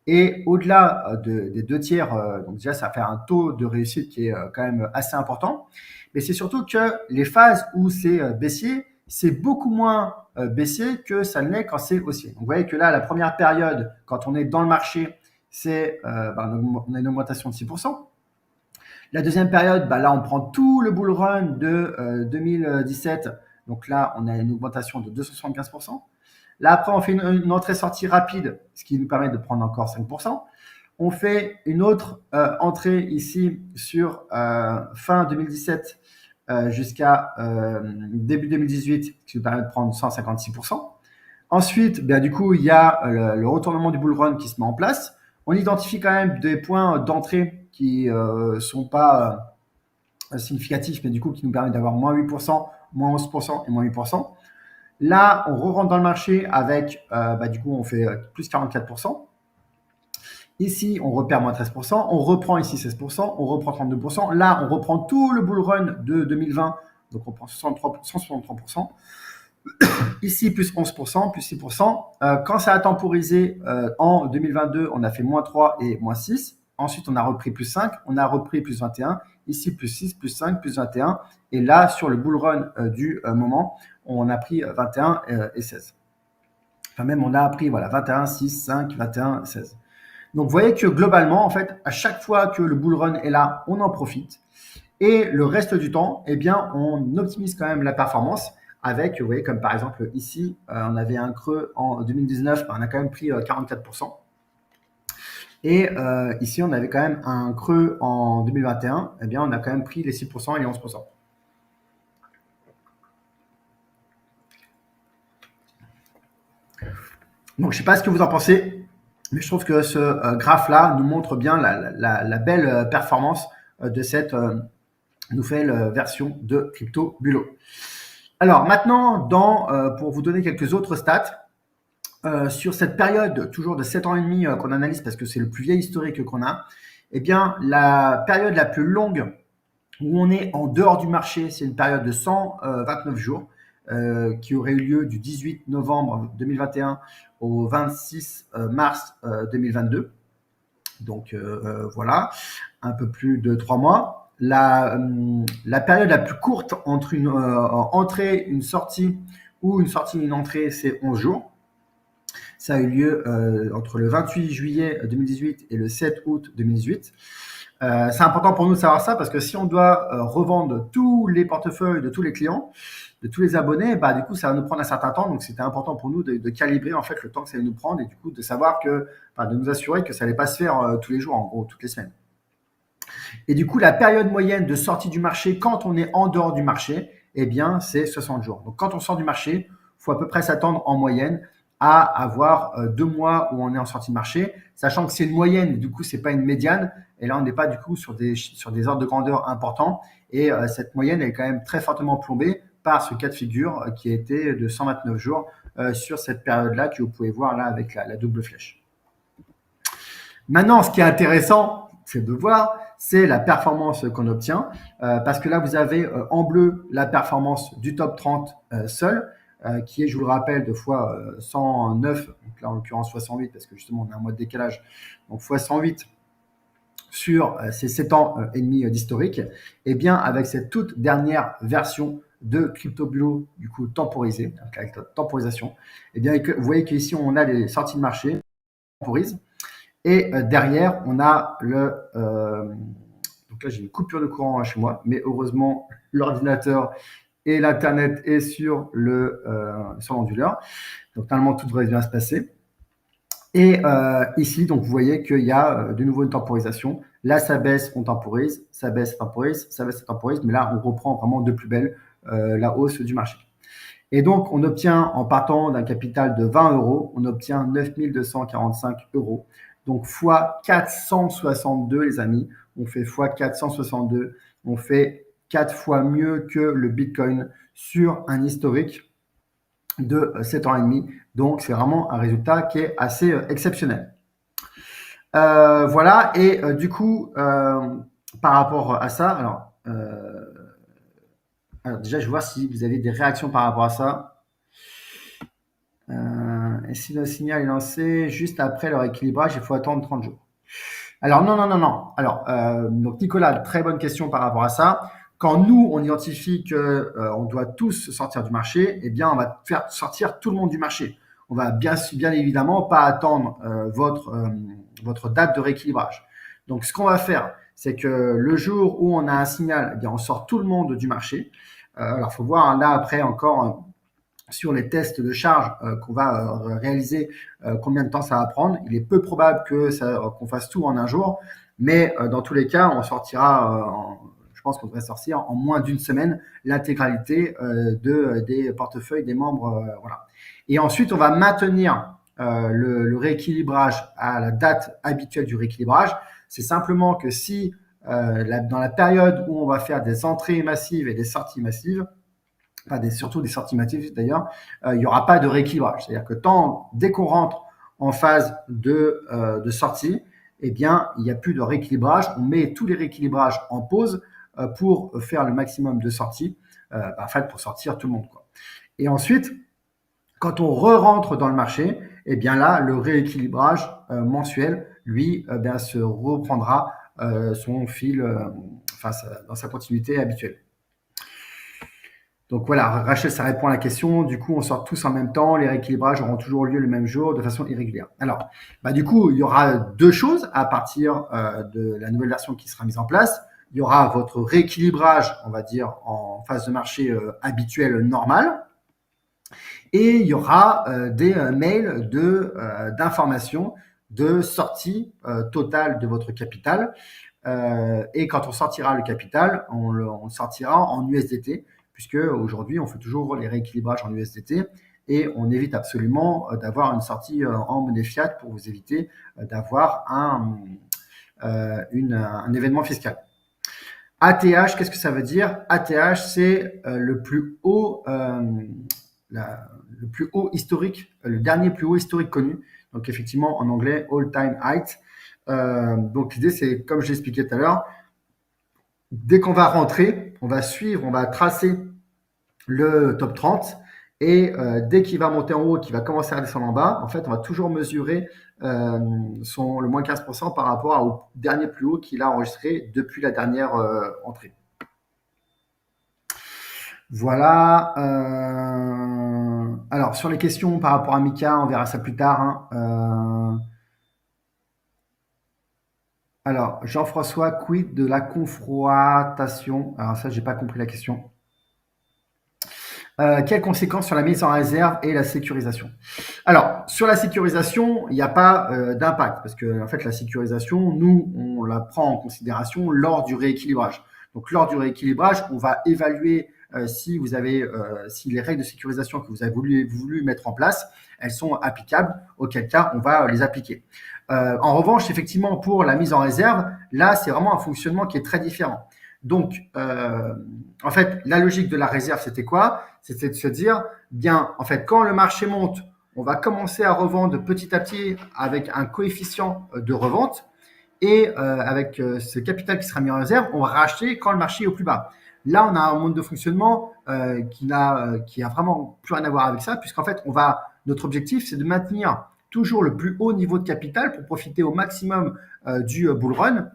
Et au-delà des 2/3, donc déjà, ça va faire un taux de réussite qui est quand même assez important. Mais c'est surtout que les phases où c'est baissier, c'est beaucoup moins baissier que ça ne l'est quand c'est haussier. Donc, vous voyez que là, la première période, quand on est dans le marché, on a une augmentation de 6%. La deuxième période, là, on prend tout le bull run de 2017. Donc là, on a une augmentation de 275%. Là, après, on fait une entrée-sortie rapide, ce qui nous permet de prendre encore 5%. On fait une autre entrée ici sur fin 2017 jusqu'à début 2018, ce qui nous permet de prendre 156%. Ensuite, du coup, il y a le retournement du bull run qui se met en place. On identifie quand même des points d'entrée qui sont pas significatifs, mais du coup qui nous permettent d'avoir moins 8%, moins 11% et moins 8%. Là, on re-rentre dans le marché avec, du coup, on fait plus 44%. Ici, on repère moins 13%. On reprend ici 16%. On reprend 32%. Là, on reprend tout le bull run de 2020. Donc, on prend 163%. Ici, plus 11%, plus 6%. Quand ça a temporisé en 2022, on a fait moins 3 et moins 6. Ensuite, on a repris plus 5. On a repris plus 21. Ici, plus 6, plus 5, plus 21. Et là, sur le bull run du moment, on a pris 21 et 16. Enfin, même, on a pris 21, 6, 5, 21, 16. Donc, vous voyez que globalement, en fait, à chaque fois que le bull run est là, on en profite. Et le reste du temps, eh bien, on optimise quand même la performance avec, vous voyez, comme par exemple ici, on avait un creux en 2019, on a quand même pris 44%. Et ici, on avait quand même un creux en 2021. Eh bien, on a quand même pris les 6% et les 11%. Donc, je ne sais pas ce que vous en pensez, mais je trouve que ce graphe-là nous montre bien la belle performance de cette nouvelle version de Crypto Bulo. Alors maintenant, pour vous donner quelques autres stats, sur cette période toujours de 7 ans et demi qu'on analyse parce que c'est le plus vieil historique qu'on a, eh bien la période la plus longue où on est en dehors du marché, c'est une période de 129 jours qui aurait eu lieu du 18 novembre 2021 au 26 mars 2022. Donc voilà, un peu plus de 3 mois. La période la plus courte entre une entrée, une sortie ou une sortie et une entrée, c'est 11 jours. Ça a eu lieu entre le 28 juillet 2018 et le 7 août 2018. C'est important pour nous de savoir ça parce que si on doit revendre tous les portefeuilles de tous les clients, de tous les abonnés, bah, du coup, ça va nous prendre un certain temps. Donc, c'était important pour nous de calibrer en fait le temps que ça allait nous prendre et du coup de savoir que, enfin, de nous assurer que ça allait pas se faire tous les jours, en gros, toutes les semaines. Et du coup, la période moyenne de sortie du marché quand on est en dehors du marché, eh bien, c'est 60 jours. Donc, quand on sort du marché, il faut à peu près s'attendre en moyenne à avoir 2 mois où on est en sortie de marché, sachant que c'est une moyenne, du coup, c'est pas une médiane. Et là, on n'est pas du coup sur des ordres de grandeur importants. Et cette moyenne est quand même très fortement plombée par ce cas de figure qui a été de 129 jours sur cette période-là que vous pouvez voir là avec la double flèche. Maintenant, ce qui est intéressant, c'est de voir, c'est la performance qu'on obtient, parce que là, vous avez en bleu la performance du top 30 seul, qui est, je vous le rappelle, de fois 109, donc là en l'occurrence fois 108, parce que justement on a un mois de décalage, donc fois 108 sur ces 7 ans et demi d'historique, et bien avec cette toute dernière version de CryptoBulo, du coup temporisée, donc avec la temporisation, et bien vous voyez qu'ici on a les sorties de marché, on temporise, et derrière, on a donc là, j'ai une coupure de courant chez moi, mais heureusement, l'ordinateur et l'Internet est sur l'onduleur. Donc, normalement, tout devrait bien se passer. Et ici, donc, vous voyez qu'il y a de nouveau une temporisation. Là, ça baisse, on temporise, ça baisse, ça temporise, ça baisse, ça temporise. Mais là, on reprend vraiment de plus belle la hausse du marché. Et donc, on obtient, en partant d'un capital de 20 euros, on obtient 9 245 euros. Donc, fois 462, les amis. On fait fois 462. On fait 4 fois mieux que le Bitcoin sur un historique de 7 ans et demi. Donc, c'est vraiment un résultat qui est assez exceptionnel. Voilà. Et du coup, par rapport à ça, alors déjà, je vais voir si vous avez des réactions par rapport à ça. Et si le signal est lancé juste après leur équilibrage, il faut attendre 30 jours. Alors, non, non, non, non. Alors, donc Nicolas, très bonne question par rapport à ça. Quand nous, on identifie que on doit tous sortir du marché, eh bien, on va faire sortir tout le monde du marché. On va bien évidemment pas attendre votre date de rééquilibrage. Donc, ce qu'on va faire, c'est que le jour où on a un signal, eh bien, on sort tout le monde du marché. Alors, il faut voir là après encore sur les tests de charge qu'on va réaliser, combien de temps ça va prendre. Il est peu probable qu'on fasse tout en un jour, mais dans tous les cas, on sortira, je pense qu'on devrait sortir en moins d'une semaine l'intégralité des portefeuilles des membres. Voilà. Et ensuite, on va maintenir le rééquilibrage à la date habituelle du rééquilibrage. C'est simplement que si dans la période où on va faire des entrées massives et des sorties massives, surtout des sorties massives d'ailleurs, il n'y aura pas de rééquilibrage. C'est-à-dire que dès qu'on rentre en phase de sortie, eh bien, il n'y a plus de rééquilibrage. On met tous les rééquilibrages en pause pour faire le maximum de sorties, en fait, pour sortir tout le monde, quoi. Et ensuite, quand on re-rentre dans le marché, eh bien là, le rééquilibrage mensuel, lui, se reprendra son fil, dans sa continuité habituelle. Donc voilà, Rachel, ça répond à la question. Du coup, on sort tous en même temps. Les rééquilibrages auront toujours lieu le même jour de façon irrégulière. Alors, du coup, il y aura deux choses à partir de la nouvelle version qui sera mise en place. Il y aura votre rééquilibrage, on va dire, en phase de marché habituelle, normale. Et il y aura des mails d'information de sortie totale de votre capital. Et quand on sortira le capital, on le sortira en USDT, puisque aujourd'hui, on fait toujours les rééquilibrages en USDT et on évite absolument d'avoir une sortie en monnaie fiat pour vous éviter d'avoir un événement fiscal. ATH, qu'est-ce que ça veut dire? ATH, c'est le plus haut historique, le dernier plus haut historique connu. Donc effectivement, en anglais, all-time height. Donc l'idée, c'est, comme je l'expliquais tout à l'heure, dès qu'on va rentrer, on va suivre, on va tracer le top 30 et dès qu'il va monter en haut, qu'il va commencer à descendre en bas, en fait, on va toujours mesurer le moins 15% par rapport au dernier plus haut qu'il a enregistré depuis la dernière entrée. Voilà. Alors, sur les questions par rapport à Mika, on verra ça plus tard. Alors, Jean-François, quid de la confroitation? Alors ça, j'ai pas compris la question. Quelles conséquences sur la mise en réserve et la sécurisation? Alors, sur la sécurisation, il n'y a pas d'impact parce que en fait, la sécurisation, nous, on la prend en considération lors du rééquilibrage. Donc, lors du rééquilibrage, on va évaluer si vous avez, si les règles de sécurisation que vous avez voulu mettre en place, elles sont applicables, auquel cas on va les appliquer. En revanche, effectivement, pour la mise en réserve, là, c'est vraiment un fonctionnement qui est très différent. Donc, en fait, la logique de la réserve, c'était quoi? C'était de se dire, bien, en fait, quand le marché monte, on va commencer à revendre petit à petit avec un coefficient de revente et avec ce capital qui sera mis en réserve, on va racheter quand le marché est au plus bas. Là, on a un mode de fonctionnement qui a vraiment plus rien à voir avec ça, puisqu'en fait, notre objectif, c'est de maintenir toujours le plus haut niveau de capital pour profiter au maximum du bull run.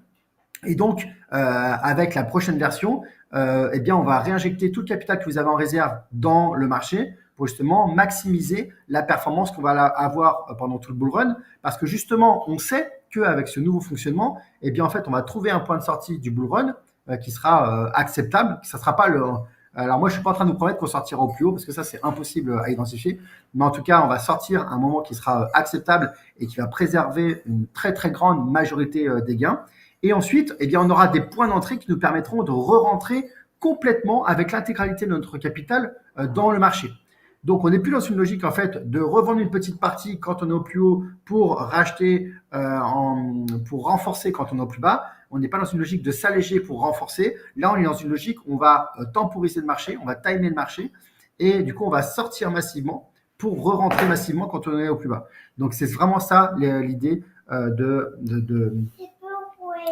Et donc, avec la prochaine version, eh bien, on va réinjecter tout le capital que vous avez en réserve dans le marché pour justement maximiser la performance qu'on va avoir pendant tout le bull run. Parce que justement, on sait qu'avec ce nouveau fonctionnement, eh bien, en fait, on va trouver un point de sortie du bull run qui sera acceptable. Ça sera pas Alors moi, je suis pas en train de vous promettre qu'on sortira au plus haut parce que ça, c'est impossible à identifier. Mais en tout cas, on va sortir un moment qui sera acceptable et qui va préserver une très, très grande majorité des gains. Et ensuite, eh bien, on aura des points d'entrée qui nous permettront de re-rentrer complètement avec l'intégralité de notre capital dans le marché. Donc, on n'est plus dans une logique en fait de revendre une petite partie quand on est au plus haut pour racheter, pour renforcer quand on est au plus bas. On n'est pas dans une logique de s'alléger pour renforcer. Là, on est dans une logique où on va temporiser le marché, on va timer le marché et du coup, on va sortir massivement pour re-rentrer massivement quand on est au plus bas. Donc, c'est vraiment ça l'idée de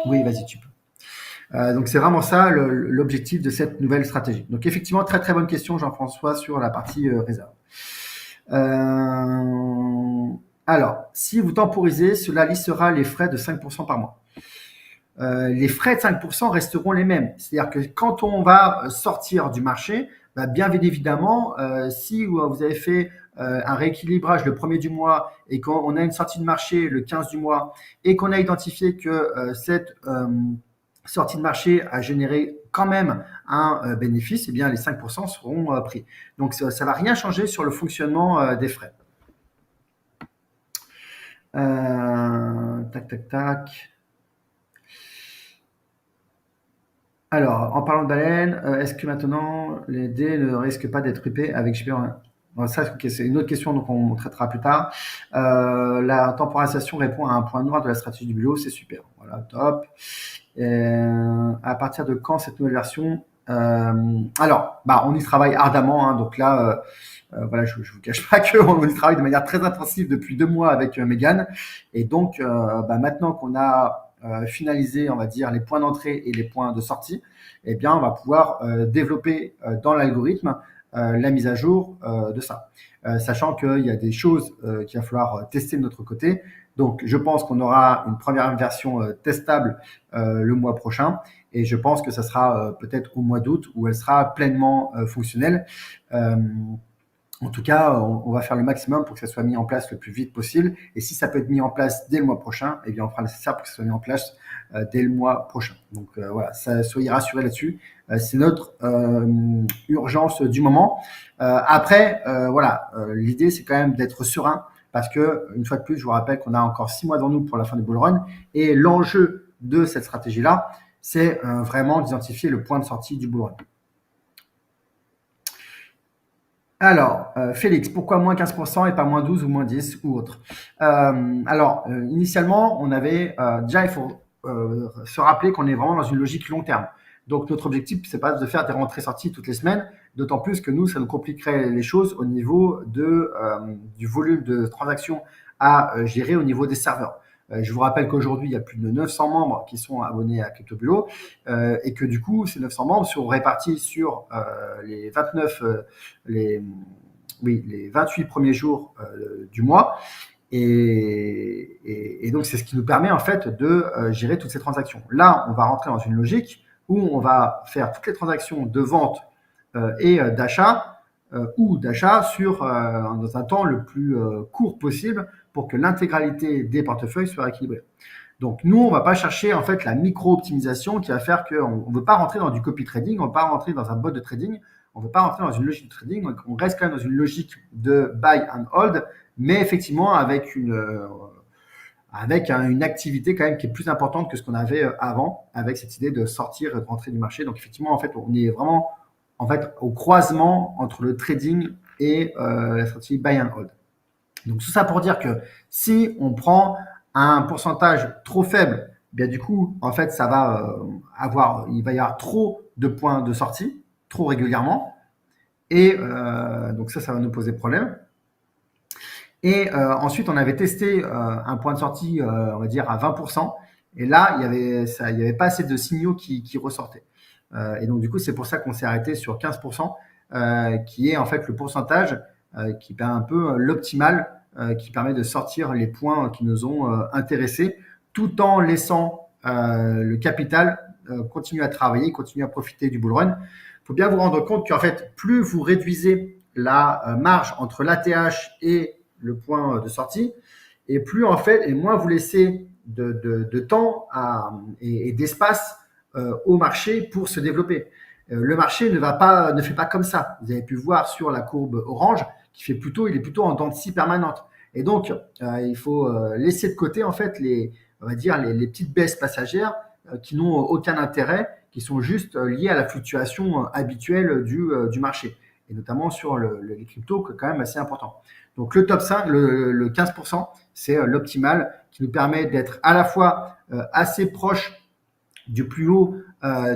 Oui, vas-y, tu peux. Donc, c'est vraiment ça l'objectif de cette nouvelle stratégie. Donc, effectivement, très, très bonne question, Jean-François, sur la partie réserve. Alors, si vous temporisez, cela lissera les frais de 5% par mois. Les frais de 5% resteront les mêmes. C'est-à-dire que quand on va sortir du marché, bah, bien évidemment, si vous avez fait un rééquilibrage le 1er du mois et qu'on a une sortie de marché le 15 du mois et qu'on a identifié que cette sortie de marché a généré quand même un bénéfice, eh bien les 5% seront pris. Donc ça ne va rien changer sur le fonctionnement des frais. Tac, tac, tac. Alors, en parlant de baleine, est-ce que maintenant les dés ne risquent pas d'être ripés avec JP? Bon, ça, c'est une autre question, donc on traitera plus tard. La temporisation répond à un point noir de la stratégie du bulot, c'est super. Voilà, top. À partir de quand cette nouvelle version? Alors, on y travaille ardemment, hein, donc là, voilà, je vous cache pas qu'on y travaille de manière très intensive depuis 2 mois avec Megan. Et donc, maintenant qu'on a finalisé, on va dire, les points d'entrée et les points de sortie, eh bien, on va pouvoir développer dans l'algorithme la mise à jour de ça. Sachant qu'il y a des choses qu'il va falloir tester de notre côté. Donc, je pense qu'on aura une première version testable le mois prochain. Et je pense que ça sera peut-être au mois d'août où elle sera pleinement fonctionnelle. En tout cas, on va faire le maximum pour que ça soit mis en place le plus vite possible. Et si ça peut être mis en place dès le mois prochain, eh bien, on fera le nécessaire pour que ça soit mis en place dès le mois prochain. Donc voilà, soyez rassurés là-dessus. C'est notre urgence du moment. Après, voilà, l'idée, c'est quand même d'être serein parce que, une fois de plus, je vous rappelle qu'on a encore 6 mois devant nous pour la fin du bull run. Et l'enjeu de cette stratégie-là, c'est vraiment d'identifier le point de sortie du bull run. Alors, Félix, pourquoi moins 15% et pas moins 12 ou moins 10 ou autre? Initialement, on avait déjà, il faut se rappeler qu'on est vraiment dans une logique long terme. Donc, notre objectif, c'est pas de faire des rentrées-sorties toutes les semaines, d'autant plus que nous, ça nous compliquerait les choses au niveau du volume de transactions à gérer au niveau des serveurs. Je vous rappelle qu'aujourd'hui, il y a plus de 900 membres qui sont abonnés à CryptoBureau et que du coup, ces 900 membres sont répartis sur les 28 premiers jours du mois. Et donc, c'est ce qui nous permet en fait de gérer toutes ces transactions. Là, on va rentrer dans une logique où on va faire toutes les transactions de vente et d'achat ou d'achat dans un temps le plus court possible pour que l'intégralité des portefeuilles soit équilibrée. Donc nous, on ne va pas chercher en fait la micro-optimisation qui va faire qu'on ne veut pas rentrer dans du copy trading, on ne veut pas rentrer dans un bot de trading, on ne veut pas rentrer dans une logique de trading, on reste quand même dans une logique de buy and hold, mais effectivement avec une activité quand même qui est plus importante que ce qu'on avait avant, avec cette idée de sortir et de rentrer du marché. Donc effectivement, en fait, on est vraiment en fait au croisement entre le trading et la stratégie buy and hold. Donc tout ça pour dire que si on prend un pourcentage trop faible, bien du coup, en fait, il va y avoir trop de points de sortie, trop régulièrement, et donc ça va nous poser problème. Et ensuite, on avait testé un point de sortie, on va dire à 20%, et là, il y avait pas assez de signaux qui ressortaient. Et donc du coup, c'est pour ça qu'on s'est arrêté sur 15%, qui est en fait le pourcentage qui est un peu l'optimal, qui permet de sortir les points qui nous ont intéressés, tout en laissant le capital continuer à travailler, continuer à profiter du bull run. Il faut bien vous rendre compte qu'en fait, plus vous réduisez la marge entre l'ATH et le point de sortie, et plus en fait, et moins vous laissez de temps et d'espace au marché pour se développer. Le marché ne fait pas comme ça. Vous avez pu voir sur la courbe orange, il est plutôt en dents de scie permanente. Et donc, il faut laisser de côté en fait on va dire les petites baisses passagères qui n'ont aucun intérêt, qui sont juste liées à la fluctuation habituelle du marché, et notamment sur les cryptos, qui est quand même assez important. Donc le top 5, le 15%, c'est l'optimal qui nous permet d'être à la fois assez proche du plus haut,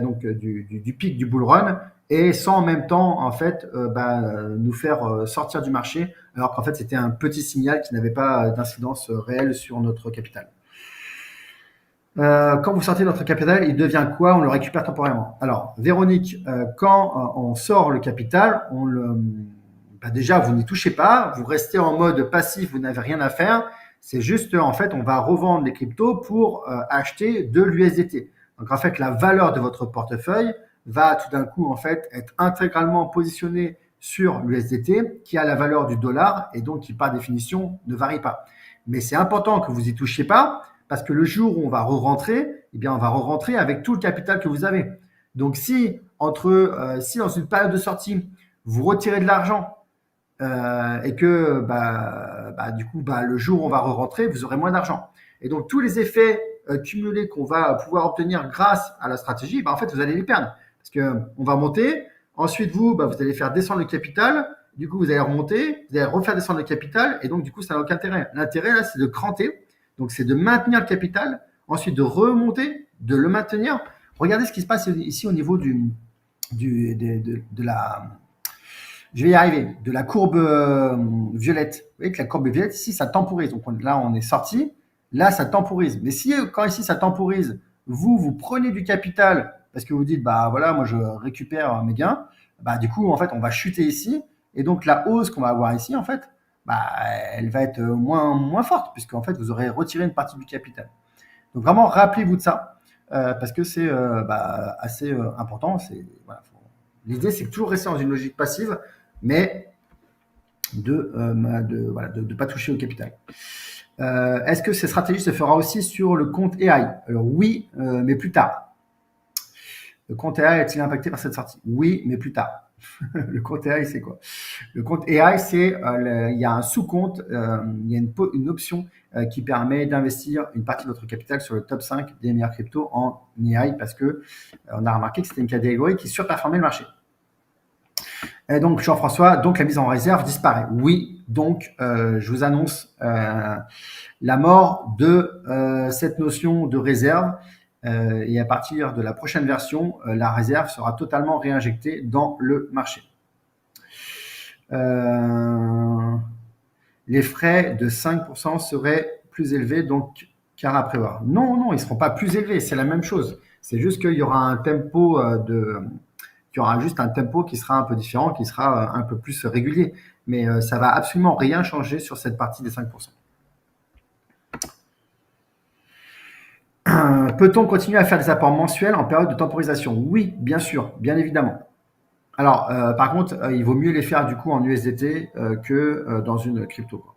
donc du pic du bull run, et sans en même temps en fait nous faire sortir du marché, alors qu'en fait c'était un petit signal qui n'avait pas d'incidence réelle sur notre capital. Quand vous sortez notre capital, il devient quoi? On le récupère temporairement. Alors Véronique, quand on sort le capital, déjà vous n'y touchez pas, vous restez en mode passif, vous n'avez rien à faire. C'est juste en fait on va revendre les cryptos pour acheter de l'USDT. Donc en fait la valeur de votre portefeuille va tout d'un coup en fait être intégralement positionnée sur l'USDT qui a la valeur du dollar et donc qui par définition ne varie pas. Mais c'est important que vous y touchiez pas parce que le jour où on va re-rentrer, eh bien on va re-rentrer avec tout le capital que vous avez. Donc si dans une période de sortie vous retirez de l'argent et que du coup le jour où on va re-rentrer, vous aurez moins d'argent. Et donc tous les effets cumulés qu'on va pouvoir obtenir grâce à la stratégie, en fait vous allez les perdre. Parce qu'on va monter, ensuite vous allez faire descendre le capital, du coup vous allez remonter, vous allez refaire descendre le capital, et donc du coup ça n'a aucun intérêt. L'intérêt là c'est de cranter, donc c'est de maintenir le capital, ensuite de remonter, de le maintenir. Regardez ce qui se passe ici au niveau de la courbe violette. Vous voyez que la courbe violette ici ça temporise, donc là on est sorti, là ça temporise. Mais si quand ici ça temporise, vous prenez du capital parce que vous dites voilà, moi je récupère mes gains, du coup en fait on va chuter ici, et donc la hausse qu'on va avoir ici en fait elle va être moins forte puisque en fait vous aurez retiré une partie du capital. Donc vraiment rappelez-vous de ça parce que c'est assez important. L'idée c'est toujours rester dans une logique passive, mais de pas toucher au capital. Est-ce que cette stratégie se fera aussi sur le compte AI? Alors oui, mais plus tard. Le compte AI est-il impacté par cette sortie? Oui, mais plus tard. Le compte AI, c'est quoi? Le compte AI, il y a un sous-compte, il y a une option qui permet d'investir une partie de votre capital sur le top 5 des meilleurs cryptos en AI parce que on a remarqué que c'était une catégorie qui surperformait le marché. Et donc, Jean-François, donc la mise en réserve disparaît. Oui, donc je vous annonce la mort de cette notion de réserve. Et à partir de la prochaine version, la réserve sera totalement réinjectée dans le marché. Les frais de 5% seraient plus élevés, donc car à prévoir. Non, non, ils ne seront pas plus élevés, c'est la même chose. C'est juste qu'il y aura un tempo qu'il y aura juste un tempo qui sera un peu différent, qui sera un peu plus régulier. Mais ça va absolument rien changer sur cette partie des 5%. Peut-on continuer à faire des apports mensuels en période de temporisation? Oui, bien sûr, bien évidemment. Alors, par contre, il vaut mieux les faire du coup en USDT que dans une crypto, quoi.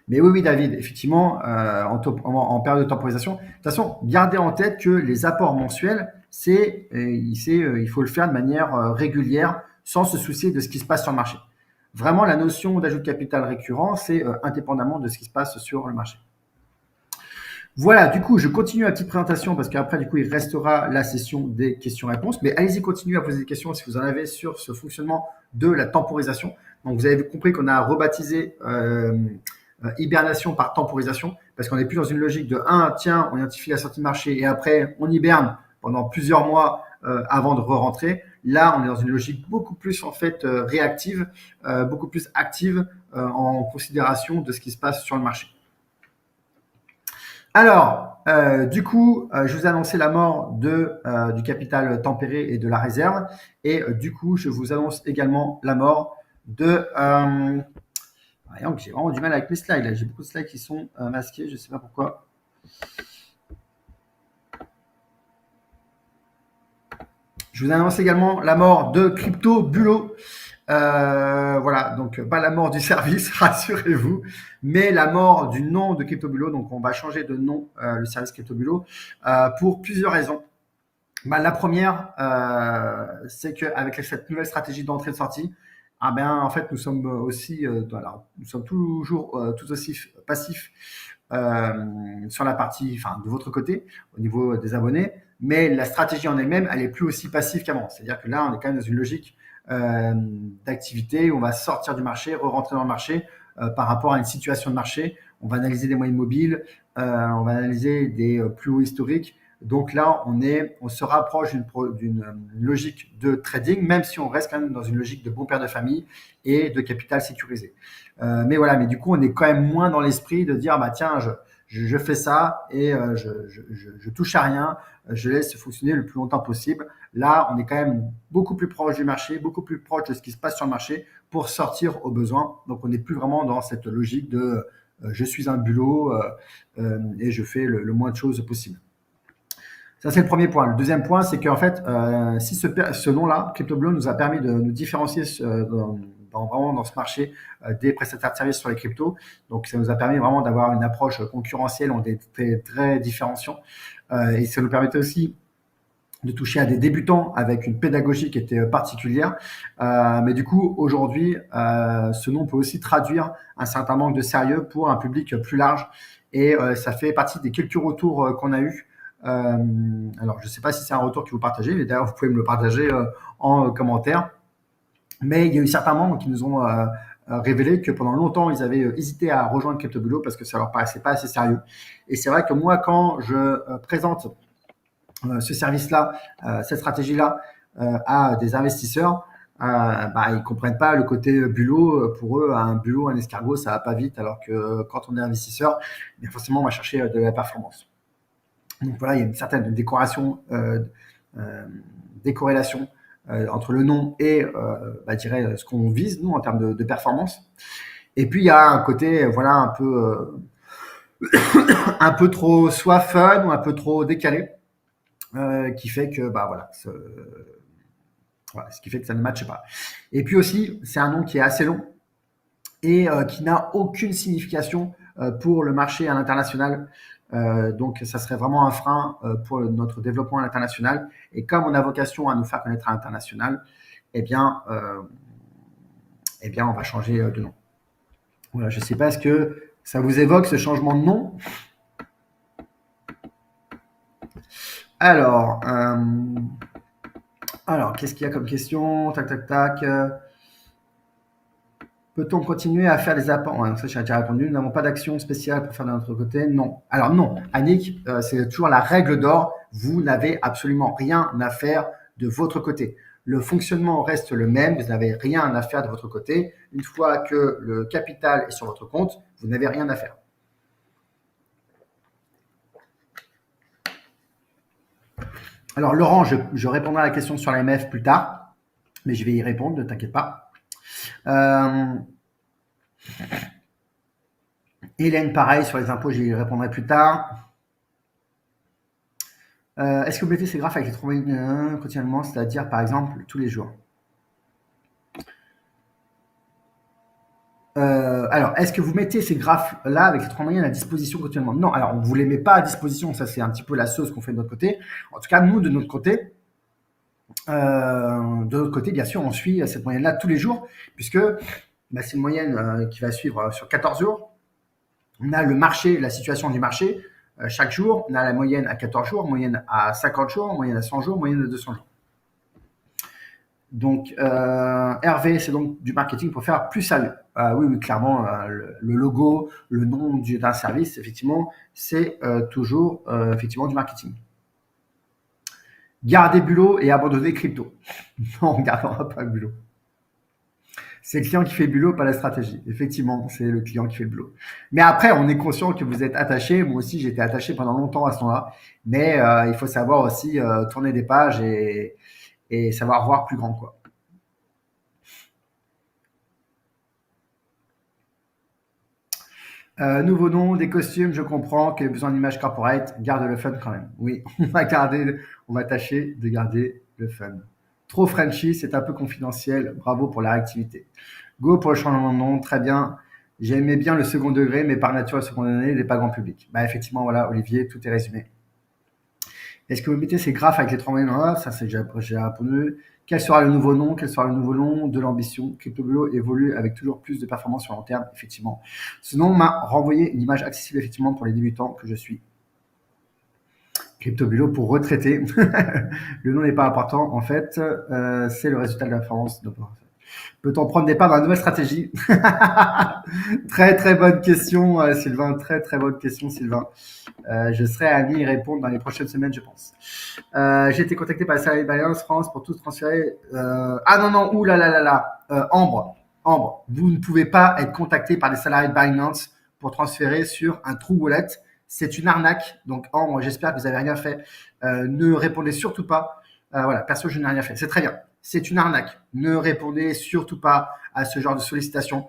Mais oui, oui, David, effectivement, en période de temporisation. De toute façon, gardez en tête que les apports mensuels, il faut le faire de manière régulière, sans se soucier de ce qui se passe sur le marché. Vraiment, la notion d'ajout de capital récurrent, c'est indépendamment de ce qui se passe sur le marché. Voilà, du coup, je continue la petite présentation parce qu'après, du coup, il restera la session des questions-réponses. Mais allez-y, continuez à poser des questions si vous en avez sur ce fonctionnement de la temporisation. Donc, vous avez compris qu'on a rebaptisé hibernation par temporisation parce qu'on n'est plus dans une logique de tiens, on identifie la sortie de marché et après, on hiberne pendant plusieurs mois avant de re-rentrer. Là, on est dans une logique beaucoup plus en fait réactive, beaucoup plus active en considération de ce qui se passe sur le marché. Alors, du coup, je vous ai annoncé la mort du capital tempéré et de la réserve. Et du coup, je vous annonce également la mort de... j'ai vraiment du mal avec mes slides. Là. J'ai beaucoup de slides qui sont masqués. Je ne sais pas pourquoi. Je vous annonce également la mort de Crypto Bulot. Voilà, donc pas la mort du service, rassurez-vous, mais la mort du nom de CryptoBulo. Donc on va changer de nom, le service CryptoBulo, pour plusieurs raisons. La première, c'est qu'avec cette nouvelle stratégie d'entrée et de sortie, en fait, nous sommes aussi, nous sommes toujours tout aussi passifs sur la partie, de votre côté, au niveau des abonnés, mais la stratégie en elle-même, elle est plus aussi passive qu'avant. C'est-à-dire que là, on est quand même dans une logique d'activité où on va sortir du marché, re-rentrer dans le marché par rapport à une situation de marché. On va analyser des moyennes mobiles, on va analyser des plus hauts historiques. Donc là, on se rapproche d'une logique de trading, même si on reste quand même dans une logique de bon père de famille et de capital sécurisé. Mais voilà, mais du coup, on est quand même moins dans l'esprit de dire, tiens, je fais ça et je touche à rien, je laisse fonctionner le plus longtemps possible. Là, on est quand même beaucoup plus proche du marché, beaucoup plus proche de ce qui se passe sur le marché pour sortir au besoin. Donc, on n'est plus vraiment dans cette logique de je suis un bulot et je fais le moins de choses possible. Ça, c'est le premier point. Le deuxième point, c'est qu'en fait, si ce nom-là, CryptoBulo, nous a permis de nous différencier vraiment dans ce marché des prestataires de services sur les cryptos. Donc, ça nous a permis vraiment d'avoir une approche concurrentielle, on était très différenciants. Et ça nous permettait aussi de toucher à des débutants avec une pédagogie qui était particulière. Mais du coup, aujourd'hui, ce nom peut aussi traduire un certain manque de sérieux pour un public plus large. Et ça fait partie des quelques retours qu'on a eus. Alors, je ne sais pas si c'est un retour que vous partagez, mais d'ailleurs, vous pouvez me le partager en commentaire. Mais il y a eu certains membres qui nous ont révélé que pendant longtemps, ils avaient hésité à rejoindre CryptoBulo parce que ça leur paraissait pas assez sérieux. Et c'est vrai que moi, quand je présente ce service-là, cette stratégie-là à des investisseurs, ils comprennent pas le côté bulot. Pour eux, un bulot, un escargot, ça va pas vite, alors que quand on est investisseur, forcément, on va chercher de la performance. Donc voilà, il y a une certaine décorrélation entre le nom et je dirais, ce qu'on vise, nous, en termes de performance. Et puis, il y a un côté un peu trop soit fun ou un peu trop décalé qui fait que, ce qui fait que ça ne matche pas. Et puis aussi, c'est un nom qui est assez long et qui n'a aucune signification pour le marché à l'international. Donc, ça serait vraiment un frein pour notre développement à l'international. Et comme on a vocation à nous faire connaître à l'international, eh bien, on va changer de nom. Voilà, je ne sais pas, est-ce que ça vous évoque ce changement de nom? Alors, qu'est-ce qu'il y a comme question? Tac, tac, tac. Peut-on continuer à faire des apports? Ouais, ça, j'ai déjà répondu. Nous n'avons pas d'action spéciale pour faire de notre côté. Non. Alors non, Annick, c'est toujours la règle d'or. Vous n'avez absolument rien à faire de votre côté. Le fonctionnement reste le même. Vous n'avez rien à faire de votre côté. Une fois que le capital est sur votre compte, vous n'avez rien à faire. Alors Laurent, je répondrai à la question sur l'AMF plus tard, mais je vais y répondre, ne t'inquiète pas. Hélène, pareil, sur les impôts, j'y répondrai plus tard. Est-ce que vous mettez ces graphes avec les 3 moyennes quotidiennement, c'est-à-dire par exemple tous les jours? Alors, est-ce que vous mettez ces graphes-là avec les 3 moyennes à disposition quotidiennement? Non, alors on ne vous les met pas à disposition, ça c'est un petit peu la sauce qu'on fait de notre côté. En tout cas, nous, de notre côté, bien sûr, on suit cette moyenne-là tous les jours, puisque c'est une moyenne qui va suivre sur 14 jours. On a le marché, la situation du marché chaque jour. On a la moyenne à 14 jours, moyenne à 50 jours, moyenne à 100 jours, moyenne à 200 jours. Donc, Hervé, c'est donc du marketing pour faire plus sérieux. Oui, clairement, le logo, le nom d'un service, effectivement, c'est toujours effectivement du marketing. Garder Bulot et abandonner crypto. Non, on ne gardera pas Bulot. C'est le client qui fait le boulot, pas la stratégie. Effectivement, c'est le client qui fait le boulot. Mais après, on est conscient que vous êtes attaché. Moi aussi, j'étais attaché pendant longtemps à ce moment-là. Mais il faut savoir aussi tourner des pages et savoir voir plus grand, quoi. Nouveau nom, des costumes, je comprends qu'il y a besoin d'image corporate. Garde le fun quand même. Oui, on va tâcher de garder le fun. Trop Frenchy, c'est un peu confidentiel. Bravo pour la réactivité. Go pour le changement de nom, très bien. J'aimais bien le second degré, mais par nature, le second degré n'est pas grand public. Effectivement, voilà, Olivier, tout est résumé. Est-ce que vous mettez ces graphes avec les 3 moyennes en off? Ça, c'est j'ai répondu. Quel sera le nouveau nom? Quel sera le nouveau nom de l'ambition? CryptoBulo évolue avec toujours plus de performance sur long terme, effectivement. Ce nom m'a renvoyé une image accessible, effectivement, pour les débutants que je suis. CryptoBulo pour retraiter. Le nom n'est pas important. En fait, c'est le résultat de la performance. Peut-on prendre des parts dans la nouvelle stratégie? Très, très bonne question, Sylvain. Très, très bonne question, Sylvain. Je serai amené à y répondre dans les prochaines semaines, je pense. J'ai été contacté par la salarié Binance France pour tous transférer. Ah non, ouh là là là là. Ambre, vous ne pouvez pas être contacté par des salariés de Binance pour transférer sur un True Wallet. C'est une arnaque. Donc, Ambre, j'espère que vous n'avez rien fait. Ne répondez surtout pas. Voilà, perso, je n'ai rien fait. C'est très bien. C'est une arnaque. Ne répondez surtout pas à ce genre de sollicitations.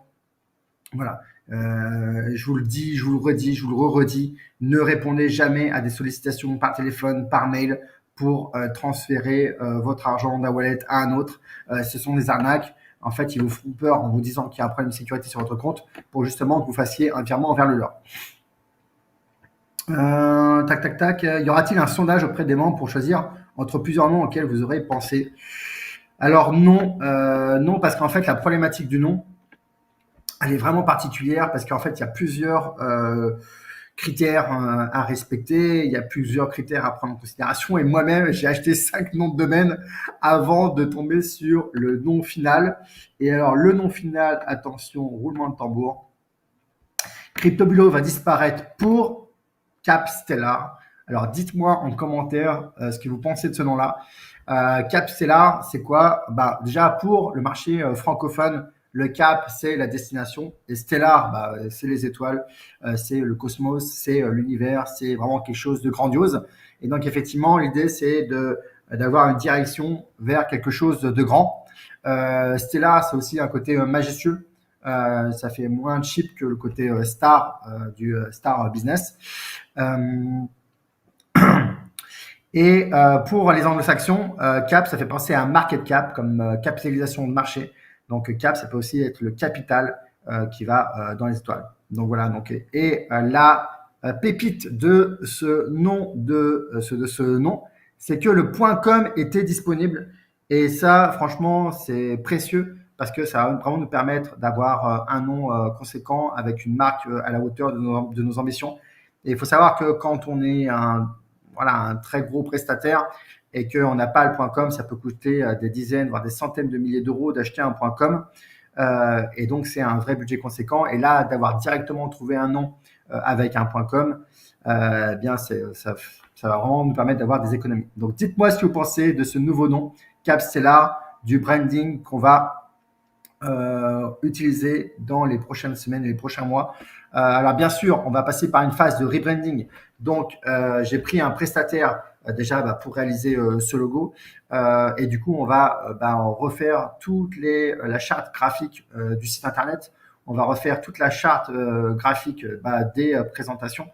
Voilà. Je vous le dis, je vous le redis, je vous le redis. Ne répondez jamais à des sollicitations par téléphone, par mail pour transférer votre argent d'un wallet à un autre. Ce sont des arnaques. En fait, ils vous font peur en vous disant qu'il y a un problème de sécurité sur votre compte pour justement que vous fassiez un virement vers le leur. Tac, tac, tac. Y aura-t-il un sondage auprès des membres pour choisir entre plusieurs noms auxquels vous aurez pensé? Alors non, non, parce qu'en fait, la problématique du nom, elle est vraiment particulière parce qu'en fait, il y a plusieurs critères à respecter, il y a plusieurs critères à prendre en considération. Et moi-même, j'ai acheté 5 noms de domaine avant de tomber sur le nom final. Et alors, le nom final, attention, roulement de tambour. CryptoBulo va disparaître pour Capstellar. Alors, dites-moi en commentaire ce que vous pensez de ce nom-là. Capstellar, c'est quoi? Déjà, pour le marché francophone, le cap, c'est la destination. Et Stellar, c'est les étoiles, c'est le cosmos, c'est l'univers, c'est vraiment quelque chose de grandiose. Et donc, effectivement, l'idée, c'est d'avoir une direction vers quelque chose de grand. Stellar, c'est aussi un côté majestueux. Ça fait moins cheap que le côté star du star business. Et pour les anglo-saxons, cap, ça fait penser à un market cap, comme capitalisation de marché. Donc cap, ça peut aussi être le capital qui va dans les étoiles. Donc voilà. Et la pépite de ce nom, c'est que le .com était disponible Et ça, franchement, c'est précieux parce que ça va vraiment nous permettre d'avoir un nom conséquent avec une marque à la hauteur de nos ambitions. Et il faut savoir que quand on est voilà, un très gros prestataire et qu'on n'a pas le point .com, ça peut coûter des dizaines, voire des centaines de milliers d'euros d'acheter un point .com. Et donc, c'est un vrai budget conséquent. Et là, d'avoir directement trouvé un nom avec un point .com, eh bien, ça va vraiment nous permettre d'avoir des économies. Donc, dites-moi ce que vous pensez de ce nouveau nom, Capstellar, du branding qu'on va utiliser dans les prochaines semaines et les prochains mois. Alors, bien sûr, on va passer par une phase de rebranding. Donc, j'ai pris un prestataire déjà pour réaliser ce logo. Et du coup, on va refaire la charte graphique du site internet. On va refaire toute la charte graphique des présentations.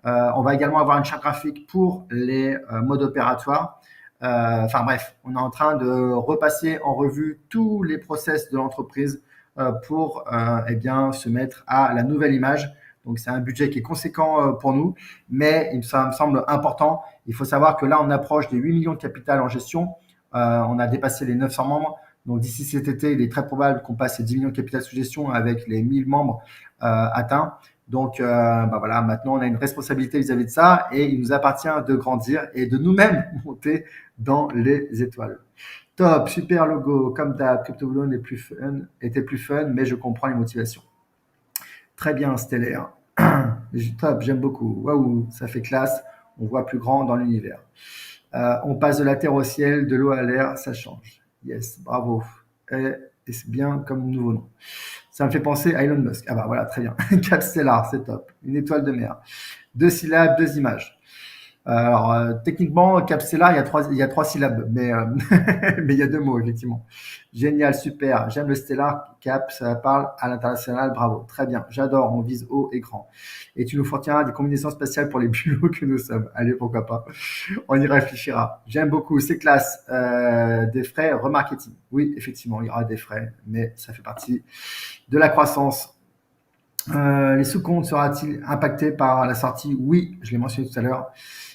On va également avoir une charte graphique pour les modes opératoires. Enfin bref, on est en train de repasser en revue tous les process de l'entreprise pour eh bien, se mettre à la nouvelle image. Donc c'est un budget qui est conséquent pour nous, mais ça me semble important. Il faut savoir que là, on approche des 8 millions de capital en gestion. On a dépassé les 900 membres. Donc d'ici cet été, il est très probable qu'on passe les 10 millions de capital sous gestion avec les 1000 membres atteints. Donc voilà, maintenant on a une responsabilité vis-à-vis de ça et il nous appartient de grandir et de nous-mêmes monter dans les étoiles. Top, super logo, comme d'hab, CryptoBloom était plus fun, mais je comprends les motivations. Très bien, Stellaire. Top, j'aime beaucoup. Waouh, ça fait classe. On voit plus grand dans l'univers. On passe de la terre au ciel, de l'eau à l'air, ça change. Yes, bravo. Et c'est bien comme nouveau nom. Ça me fait penser à Elon Musk. Ah bah voilà, très bien. Capstellar, c'est top. Une étoile de mer. 2 syllabes, 2 images. Alors, techniquement, Capstellar, il y a 3 syllabes, mais mais il y a 2 mots, effectivement. Génial, super. J'aime le Stellar. Cap, ça parle à l'international. Bravo. Très bien. J'adore. On vise haut et grand. Et tu nous fourniras des combinaisons spatiales pour les bulots que nous sommes. Allez, pourquoi pas. On y réfléchira. J'aime beaucoup. C'est classe. Des frais remarketing. Oui, effectivement, il y aura des frais, mais ça fait partie de la croissance. Les sous-comptes sera-t-il impacté par la sortie? Oui, je l'ai mentionné tout à l'heure.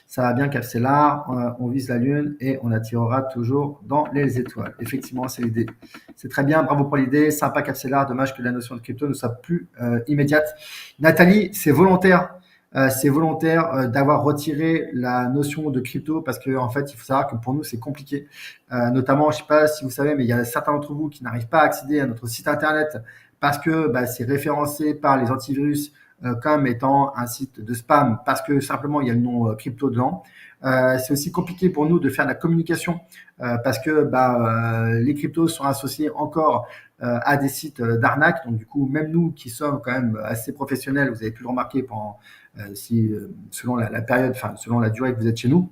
Ça va bien Capstellar, on vise la Lune et on attirera toujours dans les étoiles. Effectivement, c'est l'idée. C'est très bien, bravo pour l'idée. Sympa Capstellar, dommage que la notion de crypto ne soit plus immédiate. Nathalie, c'est volontaire. D'avoir retiré la notion de crypto parce que en fait, il faut savoir que pour nous, c'est compliqué. Notamment, je ne sais pas si vous savez, mais il y a certains d'entre vous qui n'arrivent pas à accéder à notre site internet parce que c'est référencé par les antivirus comme étant un site de spam parce que simplement il y a le nom crypto dedans. C'est aussi compliqué pour nous de faire la communication parce que les cryptos sont associés encore à des sites d'arnaque. Donc du coup, même nous qui sommes quand même assez professionnels, vous avez pu le remarquer selon la période, enfin selon la durée que vous êtes chez nous,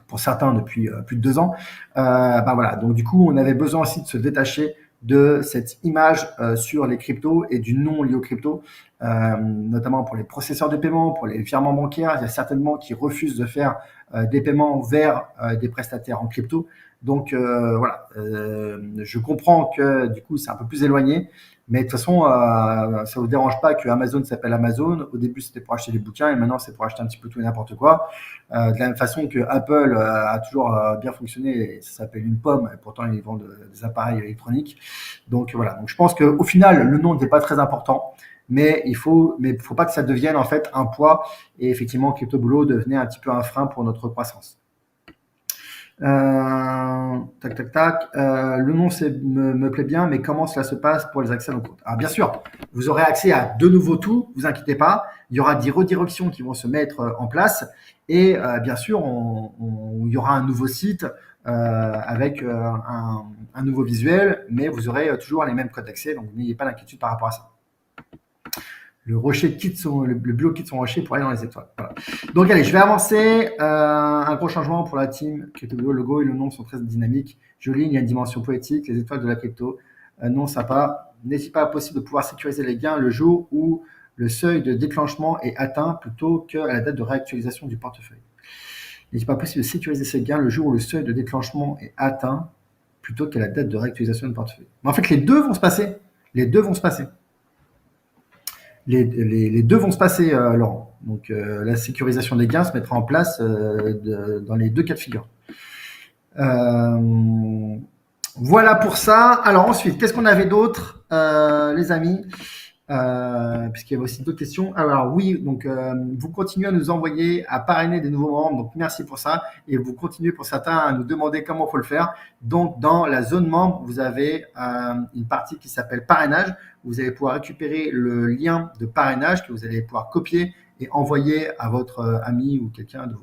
pour certains depuis plus de 2 ans. Voilà. Donc du coup, on avait besoin aussi de se détacher de cette image sur les cryptos et du nom lié aux cryptos, notamment pour les processeurs de paiement, pour les virements bancaires. Il y a certainement qui refusent de faire des paiements vers des prestataires en crypto. Donc voilà, je comprends que du coup c'est un peu plus éloigné, mais de toute façon, ça vous dérange pas que Amazon s'appelle Amazon. Au début, c'était pour acheter des bouquins et maintenant, c'est pour acheter un petit peu tout et n'importe quoi. De la même façon que Apple a toujours bien fonctionné, et ça s'appelle une pomme, et pourtant ils vendent des appareils électroniques. Donc voilà. Donc je pense qu'au final, le nom n'est pas très important, mais il faut pas que ça devienne en fait un poids. Et effectivement, Crypto Boulot devenait un petit peu un frein pour notre croissance. Tac, tac, tac. Le nom me plaît bien, mais comment cela se passe pour les accès à nos comptes? Alors, bien sûr, vous aurez accès à de nouveaux tout, vous inquiétez pas. Il y aura des redirections qui vont se mettre en place. Et bien sûr, il y aura un nouveau site avec un nouveau visuel, mais vous aurez toujours les mêmes codes d'accès, donc n'ayez pas d'inquiétude par rapport à ça. Le bulot quitte son rocher pour aller dans les étoiles. Voilà. Donc allez, je vais avancer. Un gros changement pour la team crypto. Le logo et le nom sont très dynamiques. Joli, il y a une dimension poétique. Les étoiles de la crypto, non sympa. N'est-il pas possible de pouvoir sécuriser les gains le jour où le seuil de déclenchement est atteint plutôt qu'à la date de réactualisation du portefeuille? N'est-il pas possible de sécuriser ces gains le jour où le seuil de déclenchement est atteint plutôt qu'à la date de réactualisation du portefeuille? Mais en fait, les deux vont se passer. Les deux vont se passer. Les deux vont se passer, Laurent. Donc, la sécurisation des gains se mettra en place dans les deux cas de figure. Voilà pour ça. Alors ensuite, qu'est-ce qu'on avait d'autre, les amis? Puisqu'il y avait aussi d'autres questions. Alors oui, donc vous continuez à nous envoyer, à parrainer des nouveaux membres, donc merci pour ça. Et vous continuez pour certains à nous demander comment il faut le faire. Donc dans la zone membre, vous avez une partie qui s'appelle parrainage. Vous allez pouvoir récupérer le lien de parrainage que vous allez pouvoir copier et envoyer à votre ami ou quelqu'un de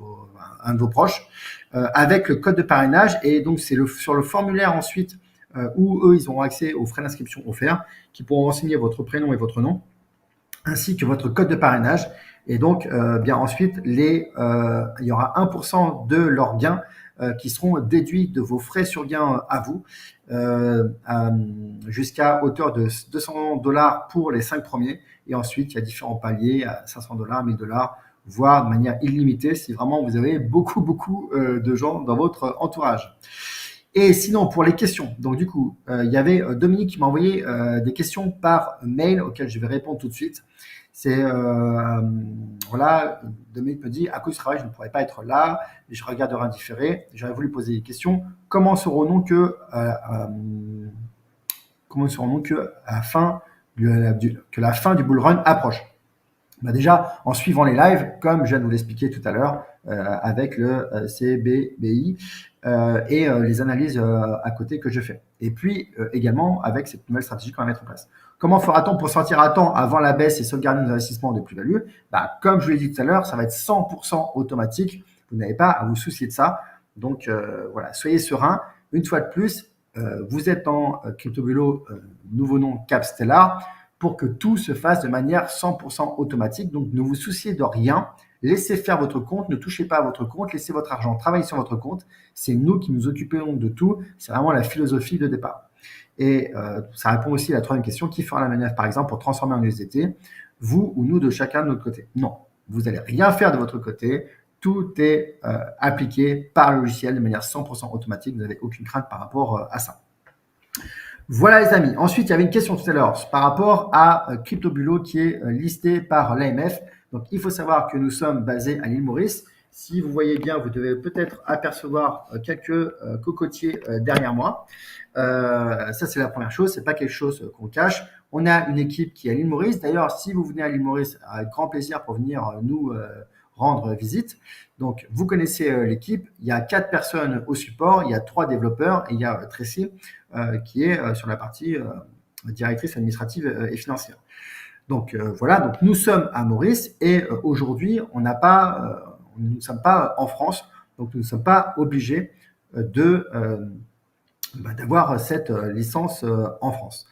un de vos proches avec le code de parrainage. Et donc c'est sur le formulaire ensuite où eux, ils auront accès aux frais d'inscription offerts, qui pourront renseigner votre prénom et votre nom, ainsi que votre code de parrainage. Et donc, bien ensuite, il y aura 1% de leurs gains qui seront déduits de vos frais sur gain à vous, jusqu'à hauteur de $200 pour les 5 premiers. Et ensuite, il y a différents paliers à $500, $1000, voire de manière illimitée si vraiment vous avez beaucoup, beaucoup de gens dans votre entourage. Et sinon, pour les questions, donc du coup, il y avait Dominique qui m'a envoyé des questions par mail auxquelles je vais répondre tout de suite. C'est, voilà, Dominique me dit, à cause du travail, je ne pourrais pas être là, mais je regarderai un différé. J'aurais voulu poser des questions. Comment saurons-nous que la fin du bull run approche? Bah déjà, en suivant les lives, comme je viens de vous l'expliquer tout à l'heure, avec le CBBI et les analyses à côté que je fais. Et puis également avec cette nouvelle stratégie qu'on va mettre en place. Comment fera-t-on pour sortir à temps avant la baisse et sauvegarder nos investissements de plus-value? Bah, comme je vous l'ai dit tout à l'heure, ça va être 100% automatique. Vous n'avez pas à vous soucier de ça. Donc voilà, soyez serein. Une fois de plus, vous êtes en CryptoBulo, nouveau nom Capstellar, pour que tout se fasse de manière 100% automatique. Donc, ne vous souciez de rien. Laissez faire votre compte, ne touchez pas à votre compte, laissez votre argent travailler sur votre compte. C'est nous qui nous occupons de tout. C'est vraiment la philosophie de départ. Et ça répond aussi à la troisième question. Qui fera la manœuvre, par exemple, pour transformer en USDT? Vous ou nous de chacun de notre côté? Non, vous n'allez rien faire de votre côté. Tout est appliqué par le logiciel de manière 100% automatique. Vous n'avez aucune crainte par rapport à ça. Voilà les amis. Ensuite, il y avait une question tout à l'heure par rapport à CryptoBulo qui est listé par l'AMF. Donc, il faut savoir que nous sommes basés à l'île Maurice. Si vous voyez bien, vous devez peut-être apercevoir quelques cocotiers derrière moi. Ça, c'est la première chose. C'est pas quelque chose qu'on cache. On a une équipe qui est à l'île Maurice. D'ailleurs, si vous venez à l'île Maurice, avec grand plaisir pour venir nous rendre visite. Donc, vous connaissez l'équipe. Il y a 4 personnes au support. Il y a 3 développeurs et il y a Tracy qui est sur la partie directrice administrative et financière. Donc voilà, donc nous sommes à Maurice et aujourd'hui, nous ne sommes pas en France, donc nous ne sommes pas obligés d'avoir cette licence en France.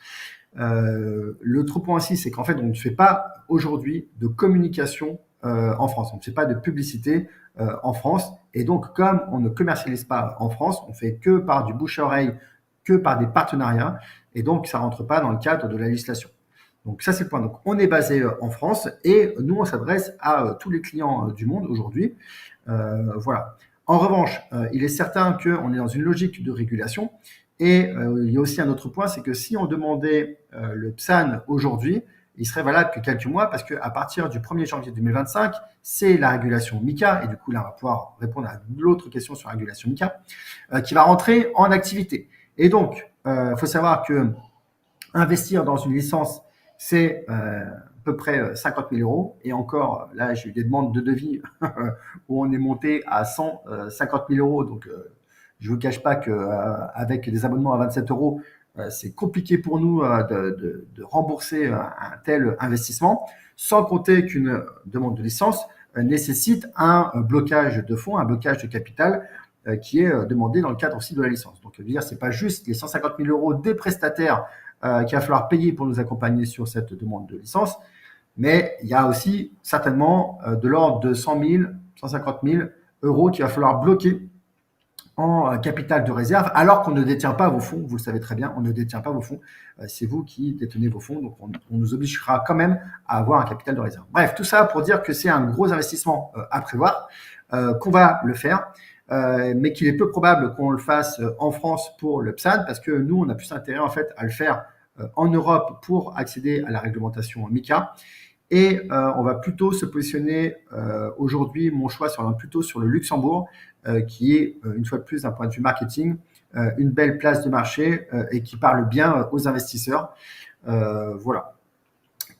L'autre point aussi, c'est qu'en fait, on ne fait pas aujourd'hui de communication en France, on ne fait pas de publicité en France, et donc comme on ne commercialise pas en France, on fait que par du bouche à oreille, que par des partenariats, et donc ça rentre pas dans le cadre de la législation. Donc ça, c'est le point. Donc on est basé en France et nous, on s'adresse à tous les clients du monde aujourd'hui. Voilà. En revanche, il est certain qu'on est dans une logique de régulation. Et il y a aussi un autre point, c'est que si on demandait le PSAN aujourd'hui, il serait valable que quelques mois parce qu'à partir du 1er janvier 2025, c'est la régulation MiCA, et du coup là on va pouvoir répondre à l'autre question sur la régulation MiCA, qui va rentrer en activité. Et donc, il faut savoir que investir dans une licence, c'est à peu près 50 000 euros. Et encore, là, j'ai eu des demandes de devis où on est monté à 150 000 euros. Donc, je ne vous cache pas qu'avec des abonnements à 27 euros, c'est compliqué pour nous de rembourser un tel investissement, sans compter qu'une demande de licence nécessite un blocage de fonds, un blocage de capital qui est demandé dans le cadre aussi de la licence. Donc, je veux dire, ce n'est pas juste les 150 000 euros des prestataires qu'il va falloir payer pour nous accompagner sur cette demande de licence, mais il y a aussi certainement de l'ordre de 100 000, 150 000 euros qu'il va falloir bloquer en capital de réserve, alors qu'on ne détient pas vos fonds. Vous le savez très bien, on ne détient pas vos fonds. C'est vous qui détenez vos fonds, donc on nous obligera quand même à avoir un capital de réserve. Bref, tout ça pour dire que c'est un gros investissement à prévoir, qu'on va le faire, mais qu'il est peu probable qu'on le fasse en France pour le PSAN, parce que nous, on a plus intérêt en fait à le faire en Europe pour accéder à la réglementation MiCA. Et on va plutôt se positionner aujourd'hui, mon choix sera plutôt sur le Luxembourg, qui est, une fois de plus, d'un point de vue marketing, une belle place de marché et qui parle bien aux investisseurs. Voilà.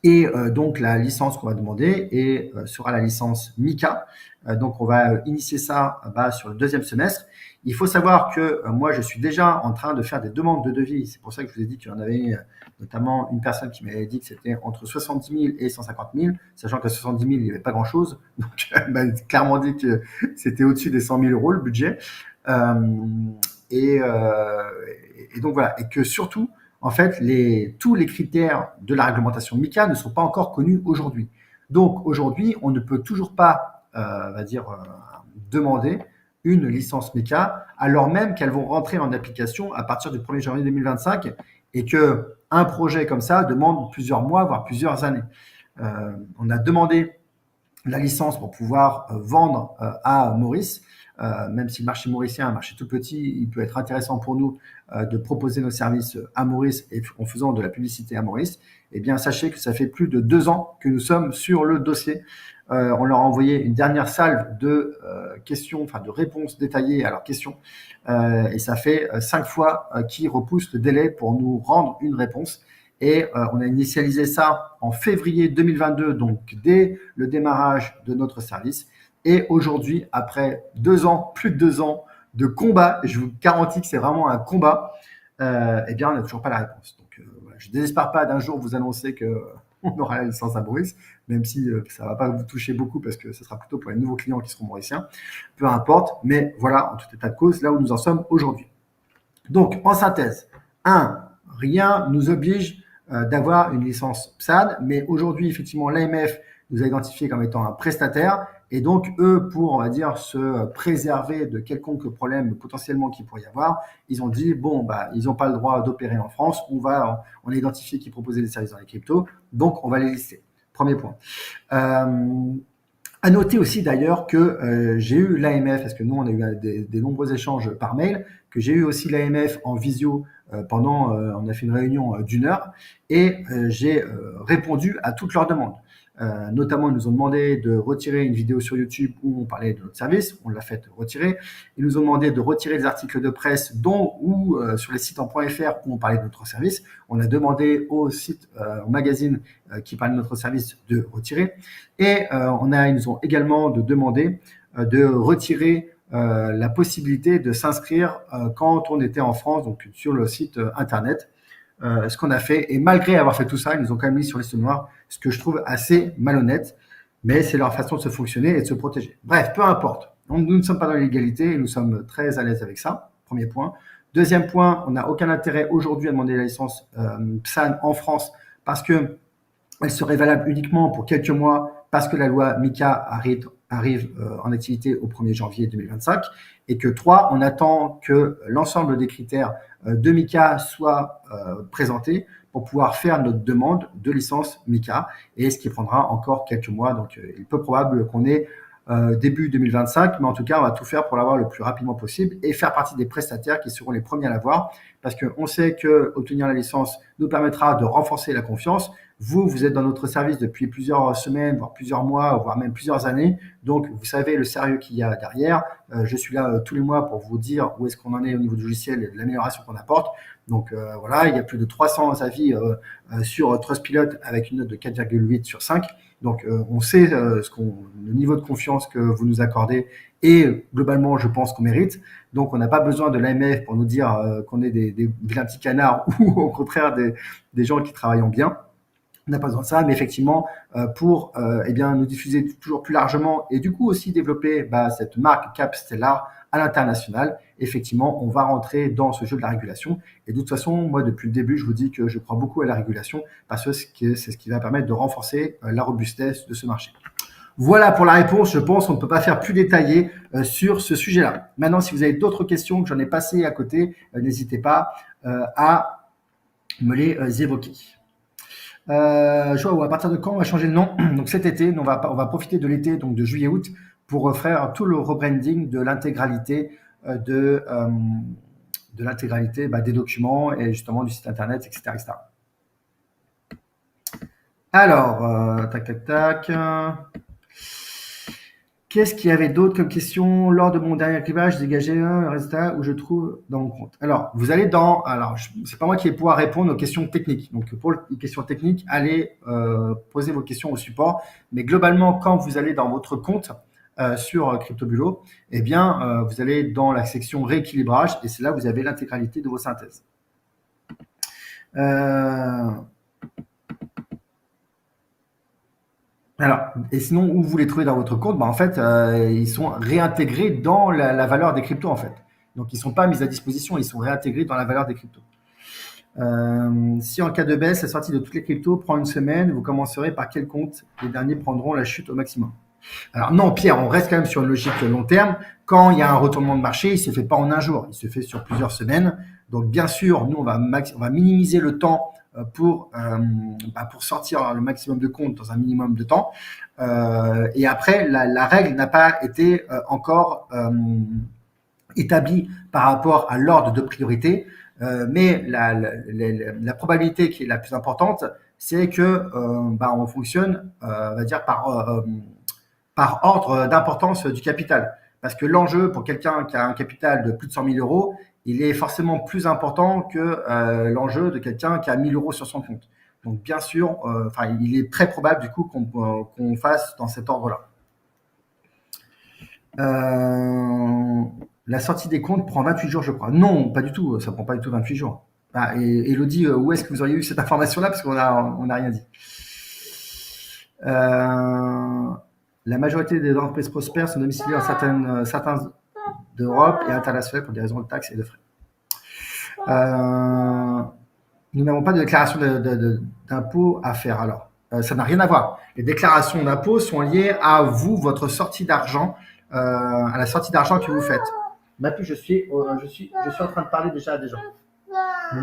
Et donc, la licence qu'on va demander sera la licence MiCA. Donc, on va initier ça sur le deuxième semestre. Il faut savoir que moi, je suis déjà en train de faire des demandes de devis. C'est pour ça que je vous ai dit qu'il y en avait notamment une personne qui m'avait dit que c'était entre 70 000 et 150 000, sachant qu'à 70 000, il n'y avait pas grand-chose. Donc, elle m'a clairement dit que c'était au-dessus des 100 000 euros le budget. Euh, et, euh, et donc, voilà. Et que surtout, en fait, tous les critères de la réglementation MiCA ne sont pas encore connus aujourd'hui. Donc aujourd'hui, on ne peut toujours pas, demander une licence MiCA, alors même qu'elles vont rentrer en application à partir du 1er janvier 2025 et que un projet comme ça demande plusieurs mois, voire plusieurs années. On a demandé la licence pour pouvoir vendre à Maurice. Même si le marché mauricien est un marché tout petit, il peut être intéressant pour nous de proposer nos services à Maurice et en faisant de la publicité à Maurice. Eh bien, sachez que ça fait plus de 2 ans que nous sommes sur le dossier. On leur a envoyé une dernière salve de questions, enfin de réponses détaillées à leurs questions. Et ça fait 5 fois qu'ils repoussent le délai pour nous rendre une réponse. Et on a initialisé ça en février 2022, donc dès le démarrage de notre service. Et aujourd'hui, après 2 ans, plus de 2 ans de combat, et je vous garantis que c'est vraiment un combat, eh bien, on n'a toujours pas la réponse. Donc, voilà, je ne désespère pas d'un jour vous annoncer qu'on aura la licence à Maurice, même si ça ne va pas vous toucher beaucoup parce que ce sera plutôt pour les nouveaux clients qui seront mauriciens. Peu importe, mais voilà, en tout état de cause, là où nous en sommes aujourd'hui. Donc, en synthèse, rien nous oblige d'avoir une licence PSAN, mais aujourd'hui, effectivement, l'AMF nous a identifié comme étant un prestataire, et donc eux, pour, on va dire, se préserver de quelconque problème potentiellement qu'il pourrait y avoir, ils ont dit, bon, ils n'ont pas le droit d'opérer en France, on a identifié qu'ils proposaient des services dans les cryptos, donc on va les lister. Premier point. À noter aussi d'ailleurs que j'ai eu l'AMF, parce que nous on a eu des nombreux échanges par mail, que j'ai eu aussi l'AMF en visio on a fait une réunion d'1 heure, et j'ai répondu à toutes leurs demandes. Notamment, ils nous ont demandé de retirer une vidéo sur YouTube où on parlait de notre service, on l'a fait retirer. Ils nous ont demandé de retirer les articles de presse ou sur les sites en .fr où on parlait de notre service. On a demandé au magazine qui parlait de notre service de retirer. Et ils nous ont également demandé de retirer la possibilité de s'inscrire quand on était en France, donc sur le site internet. Ce qu'on a fait, et malgré avoir fait tout ça, ils nous ont quand même mis sur liste noire, ce que je trouve assez malhonnête, mais c'est leur façon de se fonctionner et de se protéger. Bref, peu importe. Nous ne sommes pas dans l'illégalité et nous sommes très à l'aise avec ça, premier point. Deuxième point, on n'a aucun intérêt aujourd'hui à demander la licence PSAN en France parce que elle serait valable uniquement pour quelques mois parce que la loi MiCA arrive en activité au 1er janvier 2025 et que 3, on attend que l'ensemble des critères de MiCA soient présentés pour pouvoir faire notre demande de licence MiCA, et ce qui prendra encore quelques mois. Donc, il est peu probable qu'on ait début 2025, mais en tout cas, on va tout faire pour l'avoir le plus rapidement possible et faire partie des prestataires qui seront les premiers à l'avoir, parce qu'on sait que obtenir la licence nous permettra de renforcer la confiance. Vous êtes dans notre service depuis plusieurs semaines, voire plusieurs mois, voire même plusieurs années. Donc, vous savez le sérieux qu'il y a derrière. Je suis là tous les mois pour vous dire où est-ce qu'on en est au niveau du logiciel et de l'amélioration qu'on apporte. Donc, voilà, il y a plus de 300 avis sur Trustpilot avec une note de 4,8 sur 5. Donc, on sait le niveau de confiance que vous nous accordez et globalement, je pense qu'on mérite. Donc, on n'a pas besoin de l'AMF pour nous dire qu'on est des vilains petits canards ou au contraire des gens qui travaillent bien. On n'a pas besoin de ça, mais effectivement, pour nous diffuser toujours plus largement et du coup aussi développer cette marque Capstellar à l'international, effectivement, on va rentrer dans ce jeu de la régulation. Et de toute façon, moi, depuis le début, je vous dis que je crois beaucoup à la régulation parce que c'est ce qui va permettre de renforcer la robustesse de ce marché. Voilà pour la réponse. Je pense qu'on ne peut pas faire plus détaillé sur ce sujet-là. Maintenant, si vous avez d'autres questions que j'en ai passées à côté, n'hésitez pas à me les évoquer. À partir de quand on va changer le nom? Donc cet été, on va profiter de l'été, donc de juillet-août, pour faire tout le rebranding de l'intégralité des documents et justement du site internet, etc. etc. Alors, tac. Qu'est-ce qu'il y avait d'autre comme question? Lors de mon dernier clivage, j'ai dégagé un résultat où je trouve dans mon compte. Alors, vous allez dans. Alors, c'est pas moi qui vais pouvoir répondre aux questions techniques. Donc, pour les questions techniques, allez poser vos questions au support. Mais globalement, quand vous allez dans votre compte sur CryptoBulo, eh bien, vous allez dans la section rééquilibrage et c'est là où vous avez l'intégralité de vos synthèses. Alors, et sinon, où vous les trouvez dans votre compte? En fait, ils sont réintégrés dans la valeur des cryptos, en fait. Donc, ils ne sont pas mis à disposition, ils sont réintégrés dans la valeur des cryptos. Si en cas de baisse, la sortie de toutes les cryptos prend une semaine, vous commencerez par quel compte? Les derniers prendront la chute au maximum. Alors non, Pierre, on reste quand même sur une logique long terme. Quand il y a un retournement de marché, il ne se fait pas en un jour, il se fait sur plusieurs semaines. Donc bien sûr, nous, on va minimiser le temps pour sortir le maximum de comptes dans un minimum de temps. Et après, la règle n'a pas été encore établie par rapport à l'ordre de priorité. Mais la probabilité qui est la plus importante, c'est que on fonctionne, on va dire, par ordre d'importance du capital. Parce que l'enjeu pour quelqu'un qui a un capital de plus de 100 000 euros, il est forcément plus important que l'enjeu de quelqu'un qui a 1 000 euros sur son compte. Donc bien sûr, il est très probable du coup qu'on fasse dans cet ordre-là. La sortie des comptes prend 28 jours, je crois. Non, pas du tout. Ça prend pas du tout 28 jours. Ah, et Elodie, où est-ce que vous auriez eu cette information-là? Parce qu'on n'a rien dit. La majorité des entreprises prospères sont domiciliées dans certains d'Europe et internationales pour des raisons de taxes et de frais. Nous n'avons pas de déclaration d'impôt à faire alors. Ça n'a rien à voir. Les déclarations d'impôt sont liées à vous, votre sortie d'argent, à la sortie d'argent que vous faites. Mapu, je suis en train de parler déjà à des gens.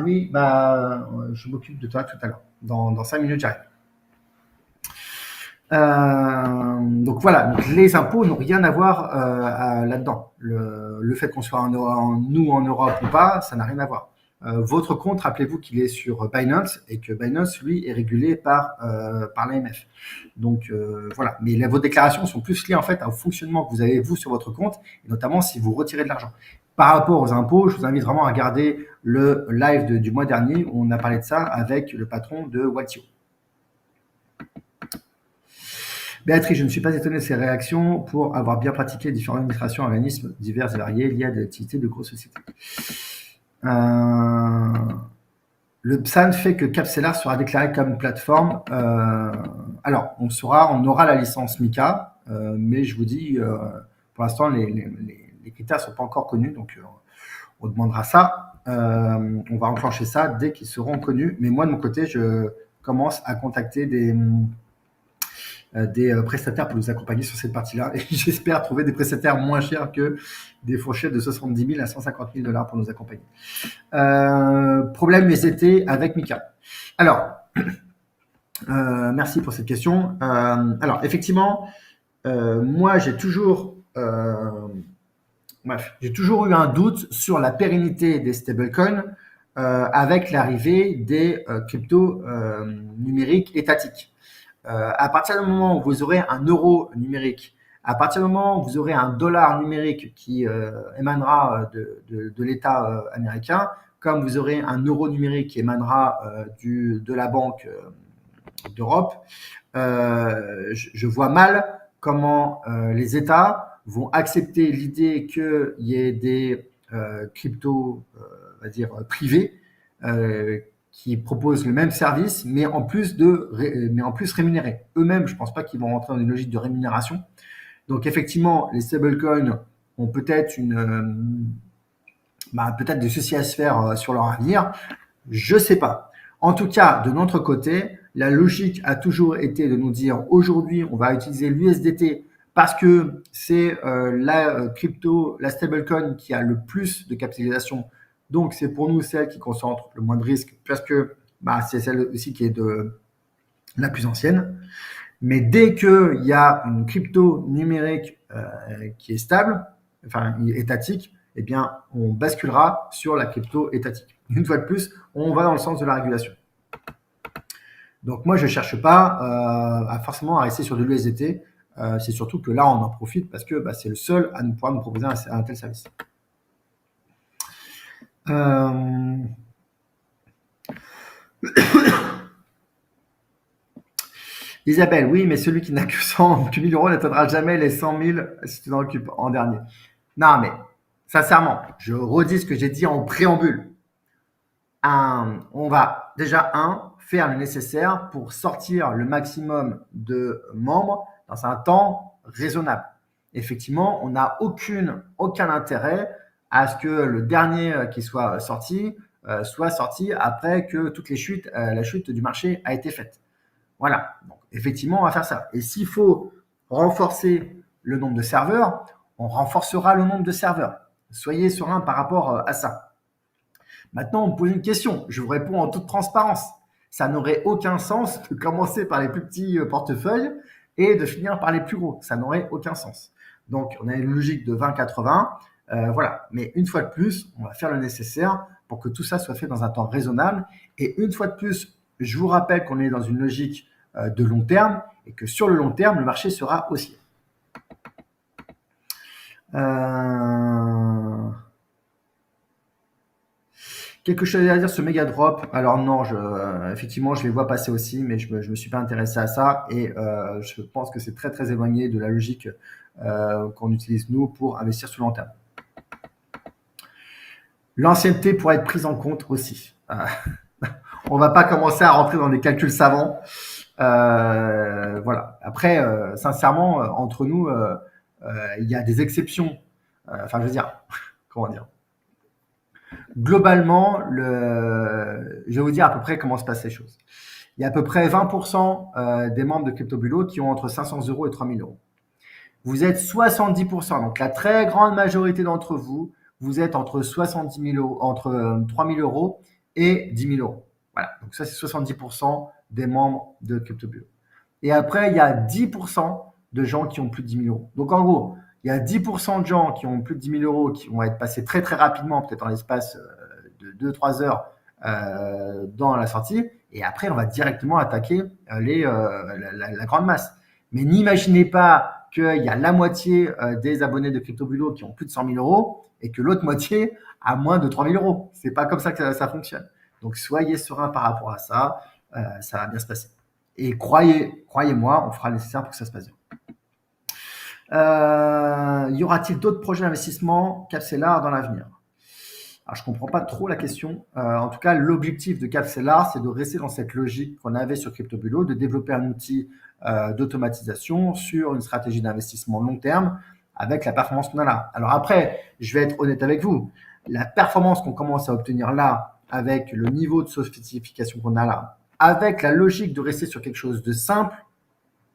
Oui, je m'occupe de toi tout à l'heure. Dans 5 minutes, j'arrive. Donc voilà, donc les impôts n'ont rien à voir là-dedans. Le fait qu'on soit nous en Europe ou pas, ça n'a rien à voir. Votre compte, rappelez-vous qu'il est sur Binance et que Binance, lui, est régulé par l'AMF. Donc voilà, mais vos déclarations sont plus liées en fait au fonctionnement que vous avez vous sur votre compte, et notamment si vous retirez de l'argent. Par rapport aux impôts, je vous invite vraiment à regarder le live du mois dernier où on a parlé de ça avec le patron de Waltio. Béatrice, je ne suis pas étonné de ces réactions pour avoir bien pratiqué différentes administrations, organismes divers et variés liés à des activités de grosses sociétés. Le PSAN fait que Capcellar sera déclaré comme plateforme. Alors, on aura la licence MiCA, mais je vous dis, pour l'instant, les critères ne sont pas encore connus, donc on demandera ça. On va enclencher ça dès qu'ils seront connus. Mais moi, de mon côté, je commence à contacter des prestataires pour nous accompagner sur cette partie-là. Et j'espère trouver des prestataires moins chers que des fourchettes de 70 000 à 150 000 $ pour nous accompagner. Problème USDT avec Mika. Alors, merci pour cette question. Alors, effectivement, moi, j'ai toujours eu un doute sur la pérennité des stablecoins avec l'arrivée des cryptos numériques étatiques. À partir du moment où vous aurez un euro numérique, à partir du moment où vous aurez un dollar numérique qui émanera de l'État américain, comme vous aurez un euro numérique qui émanera de la Banque d'Europe, je vois mal comment les États vont accepter l'idée qu'il y ait des cryptos, on va dire, privés qui proposent le même service, mais en plus rémunérés. Eux-mêmes, je ne pense pas qu'ils vont rentrer dans une logique de rémunération. Donc effectivement, les stablecoins ont peut-être peut-être des soucis à se faire sur leur avenir. Je ne sais pas. En tout cas, de notre côté, la logique a toujours été de nous dire aujourd'hui, on va utiliser l'USDT parce que c'est la crypto, la stablecoin qui a le plus de capitalisation. Donc, c'est pour nous celle qui concentre le moins de risques parce que c'est celle aussi qui est la plus ancienne. Mais dès qu'il y a une crypto numérique qui est stable, enfin étatique, eh bien, on basculera sur la crypto étatique. Une fois de plus, on va dans le sens de la régulation. Donc, moi, je ne cherche pas forcément à rester sur de l'USDT. C'est surtout que là, on en profite parce que c'est le seul à pouvoir nous proposer un tel service. Isabelle, oui, mais celui qui n'a que 100 000 euros n'atteindra jamais les 100 000 si tu t'en occupes en dernier. Non, mais sincèrement, je redis ce que j'ai dit en préambule. On va déjà, faire le nécessaire pour sortir le maximum de membres dans un temps raisonnable. Effectivement, on n'a aucun intérêt à ce que le dernier qui soit sorti après que toutes les la chute du marché a été faite. Voilà. Donc, effectivement, on va faire ça. Et s'il faut renforcer le nombre de serveurs, on renforcera le nombre de serveurs. Soyez serein par rapport à ça. Maintenant, on me pose une question. Je vous réponds en toute transparence. Ça n'aurait aucun sens de commencer par les plus petits portefeuilles et de finir par les plus gros. Ça n'aurait aucun sens. Donc, on a une logique de 20-80. Voilà. Mais une fois de plus, on va faire le nécessaire pour que tout ça soit fait dans un temps raisonnable. Et une fois de plus, je vous rappelle qu'on est dans une logique de long terme et que sur le long terme, le marché sera haussier. Quelque chose à dire sur Mega Drop? Alors non, effectivement, je les vois passer aussi, mais je me suis pas intéressé à ça et je pense que c'est très très éloigné de la logique qu'on utilise nous pour investir sur le long terme. L'ancienneté pourrait être prise en compte aussi. On va pas commencer à rentrer dans des calculs savants. Voilà. Après, sincèrement, entre nous, il y a des exceptions. Enfin, je veux dire, comment dire? Globalement, je vais vous dire à peu près comment se passent les choses. Il y a à peu près 20% des membres de CryptoBulot qui ont entre 500 euros et 3000 euros. Vous êtes 70%, donc la très grande majorité d'entre vous, vous êtes entre 70 000 euros, entre 3000 euros et 10 000 euros. Voilà, donc ça c'est 70% des membres de CryptoBulot. Et après, il y a 10% de gens qui ont plus de 10 000 euros. Donc en gros, il y a 10% de gens qui ont plus de 10 000 euros qui vont être passés très très rapidement, peut-être en l'espace de 2-3 heures dans la sortie. Et après, on va directement attaquer la grande masse. Mais n'imaginez pas qu'il y a la moitié des abonnés de CryptoBulot qui ont plus de 100 000 euros et que l'autre moitié a moins de 3 000 euros. C'est pas comme ça que ça fonctionne. Donc soyez serein par rapport à ça. Ça va bien se passer. Et croyez-moi, on fera le nécessaire pour que ça se passe bien. Y aura-t-il d'autres projets d'investissement Capcellar dans l'avenir? Alors, je ne comprends pas trop la question. En tout cas, l'objectif de Capcellar, c'est de rester dans cette logique qu'on avait sur CryptoBulot, de développer un outil d'automatisation sur une stratégie d'investissement long terme avec la performance qu'on a là. Alors après, je vais être honnête avec vous. La performance qu'on commence à obtenir là, avec le niveau de sophistication qu'on a là, avec la logique de rester sur quelque chose de simple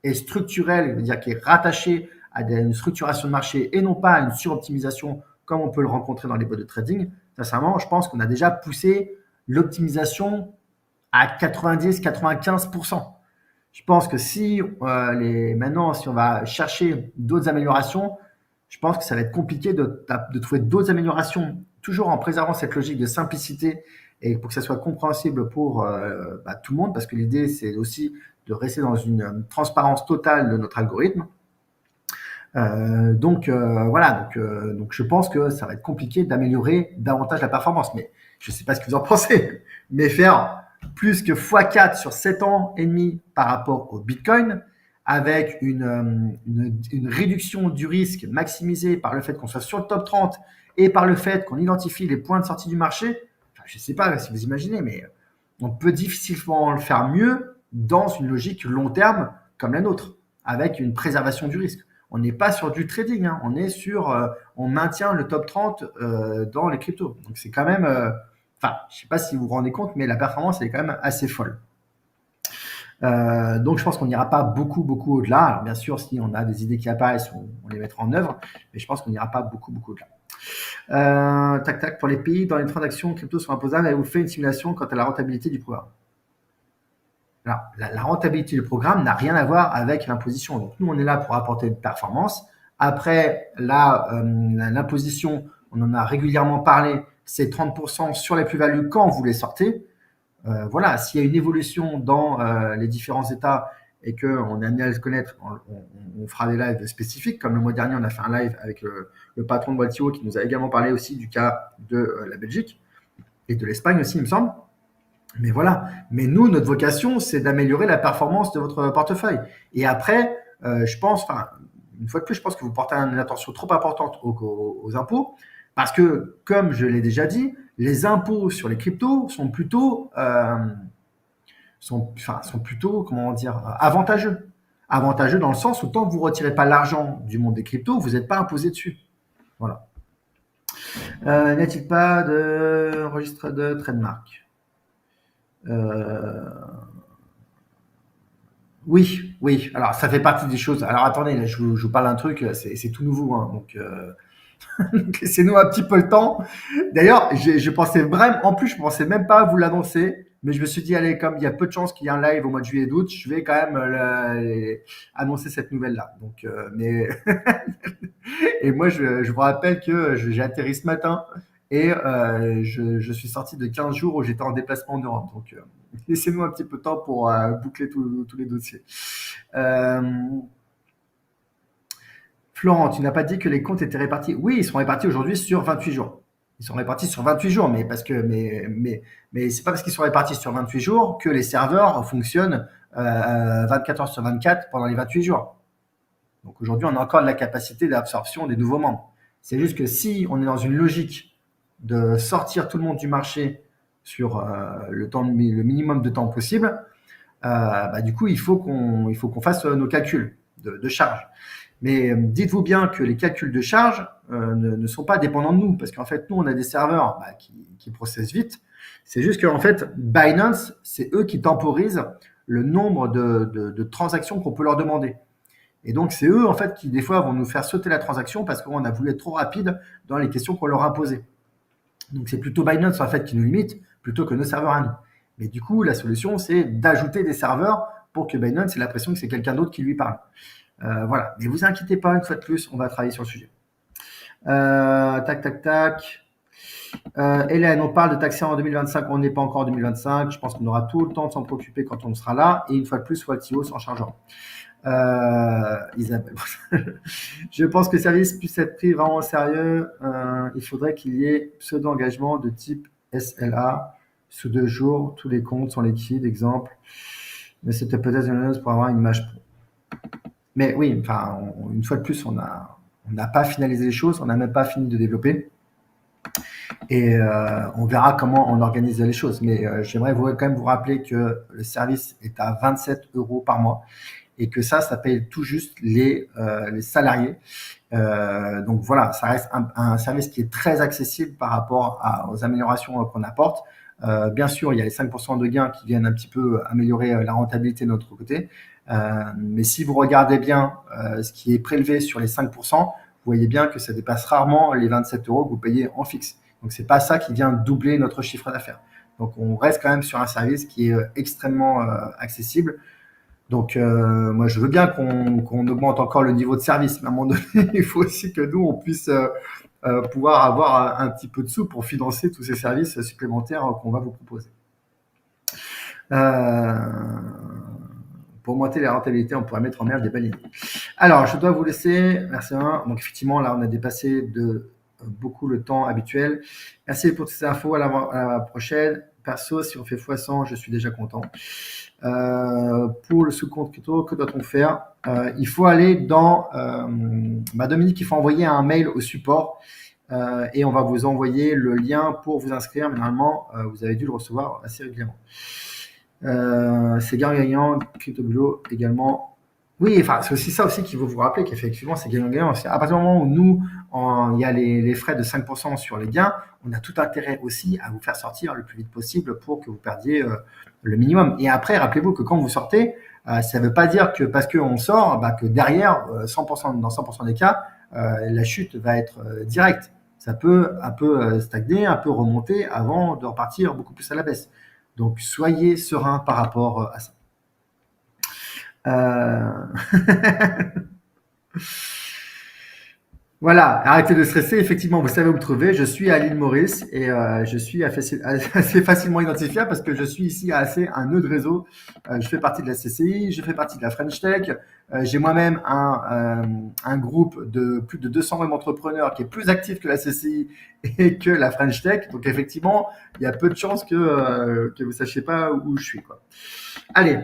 et structurel, c'est-à-dire qui est rattaché à une structuration de marché et non pas à une suroptimisation comme on peut le rencontrer dans les boîtes de trading, sincèrement, je pense qu'on a déjà poussé l'optimisation à 90-95%. Je pense que si maintenant, si on va chercher d'autres améliorations, je pense que ça va être compliqué de trouver d'autres améliorations, toujours en préservant cette logique de simplicité et pour que ça soit compréhensible pour tout le monde, parce que l'idée, c'est aussi de rester dans une transparence totale de notre algorithme. Donc voilà, donc je pense que ça va être compliqué d'améliorer davantage la performance. Mais je ne sais pas ce que vous en pensez, mais faire plus que x4 sur 7 ans et demi par rapport au Bitcoin, avec une réduction du risque maximisée par le fait qu'on soit sur le top 30 et par le fait qu'on identifie les points de sortie du marché, enfin, je ne sais pas si vous imaginez, mais on peut difficilement le faire mieux dans une logique long terme comme la nôtre, avec une préservation du risque. On n'est pas sur du trading, hein. On est sur, on maintient le top 30 dans les cryptos. Donc c'est quand même, je ne sais pas si vous vous rendez compte, mais la performance est quand même assez folle. Donc je pense qu'on n'ira pas beaucoup au-delà. Alors bien sûr, si on a des idées qui apparaissent, on les mettra en œuvre, mais je pense qu'on n'ira pas beaucoup au-delà. Tac, pour les pays dans les transactions crypto sont imposables, avez-vous fait une simulation quant à la rentabilité du programme? Alors, la rentabilité du programme n'a rien à voir avec l'imposition. Donc, nous, on est là pour apporter une performance. Après, l'imposition, on en a régulièrement parlé, c'est 30% sur les plus-values quand vous les sortez. Voilà, s'il y a une évolution dans les différents États et qu'on est amené à se connaître, on fera des lives spécifiques. Comme le mois dernier, on a fait un live avec le patron de Waltio qui nous a également parlé aussi du cas de la Belgique et de l'Espagne aussi, il me semble. Mais voilà. Mais nous, notre vocation, c'est d'améliorer la performance de votre portefeuille. Et après, je pense, enfin, une fois de plus, je pense que vous portez une attention trop importante aux impôts, parce que, comme je l'ai déjà dit, les impôts sur les cryptos sont plutôt, comment dire, avantageux. Avantageux dans le sens où tant que vous ne retirez pas l'argent du monde des cryptos, vous n'êtes pas imposé dessus. Voilà. N'y a-t-il pas de registre de trademark? Oui, oui. Alors, ça fait partie des choses. Alors, attendez, là, je vous parle d'un truc, c'est tout nouveau, hein, donc laissez-nous un petit peu le temps. D'ailleurs, je pensais vraiment, en plus, je pensais même pas vous l'annoncer, mais je me suis dit, allez, comme il y a peu de chances qu'il y ait un live au mois de juillet et d'août, je vais quand même annoncer cette nouvelle-là. Donc, mais et moi, je vous rappelle que j'ai atterri ce matin et je suis sorti de 15 jours où j'étais en déplacement en Europe. Donc, laissez-nous un petit peu de temps pour boucler tous les dossiers. Euh, Florent, tu n'as pas dit que les comptes étaient répartis. Oui, ils sont répartis aujourd'hui sur 28 jours. Ils sont répartis sur 28 jours, mais c'est pas parce qu'ils sont répartis sur 28 jours que les serveurs fonctionnent 24 heures sur 24 pendant les 28 jours. Donc aujourd'hui, on a encore de la capacité d'absorption des nouveaux membres. C'est juste que si on est dans une logique de sortir tout le monde du marché sur le minimum de temps possible, du coup, il faut qu'on fasse nos calculs de charge. Mais dites-vous bien que les calculs de charge ne sont pas dépendants de nous, parce qu'en fait, nous, on a des serveurs qui processent vite. C'est juste qu'en fait, Binance, c'est eux qui temporisent le nombre de transactions qu'on peut leur demander. Et donc, c'est eux, en fait, qui, des fois, vont nous faire sauter la transaction parce qu'on a voulu être trop rapide dans les questions qu'on leur a posées. Donc, c'est plutôt Binance, en fait, qui nous limite plutôt que nos serveurs à nous. Mais du coup, la solution, c'est d'ajouter des serveurs pour que Binance ait l'impression que c'est quelqu'un d'autre qui lui parle. Voilà. Mais vous inquiétez pas, une fois de plus, on va travailler sur le sujet. Tac, tac, tac. Hélène, on parle de taxer en 2025, on n'est pas encore en 2025. Je pense qu'on aura tout le temps de s'en préoccuper quand on sera là. Et une fois de plus, Waltio s'en chargera. Isabelle, je pense que le service puisse être pris vraiment au sérieux. Il faudrait qu'il y ait pseudo-engagement de type SLA. Sous 2 jours, tous les comptes sont liquides, exemple. Mais c'était peut-être une annonce pour avoir une image pro. Mais oui, enfin, une fois de plus, on n'a pas finalisé les choses, on n'a même pas fini de développer. Et on verra comment on organise les choses. Mais j'aimerais quand même vous rappeler que le service est à 27 € par mois et que ça paye tout juste les salariés. Donc voilà, ça reste un service qui est très accessible par rapport aux améliorations qu'on apporte. Bien sûr, il y a les 5% de gains qui viennent un petit peu améliorer la rentabilité de notre côté. Mais si vous regardez bien ce qui est prélevé sur les 5%, vous voyez bien que ça dépasse rarement les 27 € que vous payez en fixe. Donc c'est pas ça qui vient doubler notre chiffre d'affaires. Donc on reste quand même sur un service qui est extrêmement accessible. Donc moi je veux bien qu'on augmente encore le niveau de service, mais à un moment donné, il faut aussi que nous on puisse pouvoir avoir un petit peu de sous pour financer tous ces services supplémentaires qu'on va vous proposer. Pour augmenter la rentabilité, on pourrait mettre en mer des baleines. Alors, je dois vous laisser. Merci. Donc, effectivement, là, on a dépassé de beaucoup le temps habituel. Merci pour toutes ces infos. À la prochaine. Perso, si on fait x100, je suis déjà content. Pour le sous-compte crypto, que doit-on faire? Il faut aller dans... Dominique, il faut envoyer un mail au support et on va vous envoyer le lien pour vous inscrire. Mais normalement, vous avez dû le recevoir assez régulièrement. C'est gagnant, CryptoBulo également. Oui, enfin, c'est aussi ça aussi qu'il faut vous rappeler qu'effectivement, c'est gagnant-gagnant. À partir du moment où nous, il y a les frais de 5% sur les gains, on a tout intérêt aussi à vous faire sortir le plus vite possible pour que vous perdiez le minimum. Et après, rappelez-vous que quand vous sortez, ça ne veut pas dire que parce qu'on sort, que derrière, 100%, dans 100% des cas, la chute va être directe. Ça peut un peu stagner, un peu remonter avant de repartir beaucoup plus à la baisse. Donc, soyez serein par rapport à ça. Voilà, arrêtez de stresser. Effectivement, vous savez où me trouver. Je suis à l'île Maurice et je suis assez facilement identifiable parce que je suis ici à assez un nœud de réseau. Je fais partie de la CCI, je fais partie de la French Tech. J'ai moi-même un groupe de plus de 200 mêmes entrepreneurs qui est plus actif que la CCI et que la French Tech. Donc effectivement, il y a peu de chances que vous sachiez pas où je suis, quoi. Allez,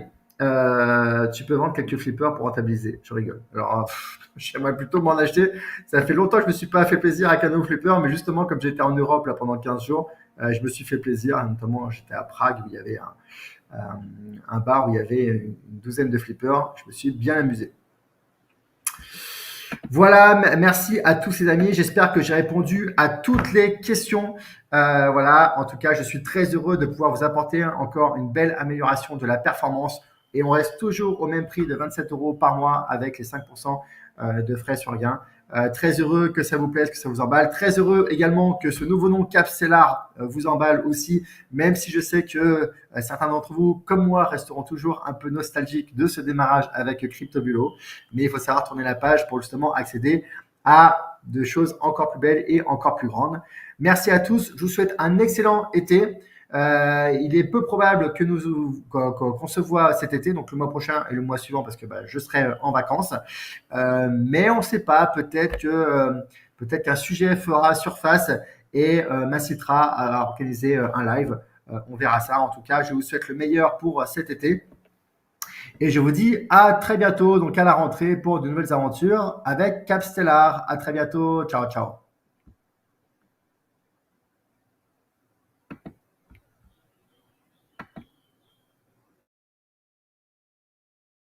tu peux vendre quelques flippers pour rentabiliser. Je rigole. Alors, j'aimerais plutôt m'en acheter. Ça fait longtemps que je me suis pas fait plaisir à Cano Flipper, mais justement, comme j'étais en Europe là, pendant 15 jours, je me suis fait plaisir. Notamment, j'étais à Prague où il y avait un bar où il y avait une douzaine de flippers. Je me suis bien amusé. Voilà, merci à tous ces amis. J'espère que j'ai répondu à toutes les questions. Voilà, en tout cas, je suis très heureux de pouvoir vous apporter encore une belle amélioration de la performance. Et on reste toujours au même prix de 27 € par mois avec les 5% de frais sur gain. Très heureux que ça vous plaise, que ça vous emballe. Très heureux également que ce nouveau nom Capstellar vous emballe aussi, même si je sais que certains d'entre vous, comme moi, resteront toujours un peu nostalgiques de ce démarrage avec CryptoBulo. Mais il faut savoir tourner la page pour justement accéder à de choses encore plus belles et encore plus grandes. Merci à tous. Je vous souhaite un excellent été. Il est peu probable que qu'on se voit cet été, donc le mois prochain et le mois suivant, parce que je serai en vacances. Mais on ne sait pas. Peut-être qu'un sujet fera surface et m'incitera à organiser un live. On verra ça. En tout cas, je vous souhaite le meilleur pour cet été. Et je vous dis à très bientôt, donc à la rentrée pour de nouvelles aventures avec Capstellar. À très bientôt. Ciao, ciao.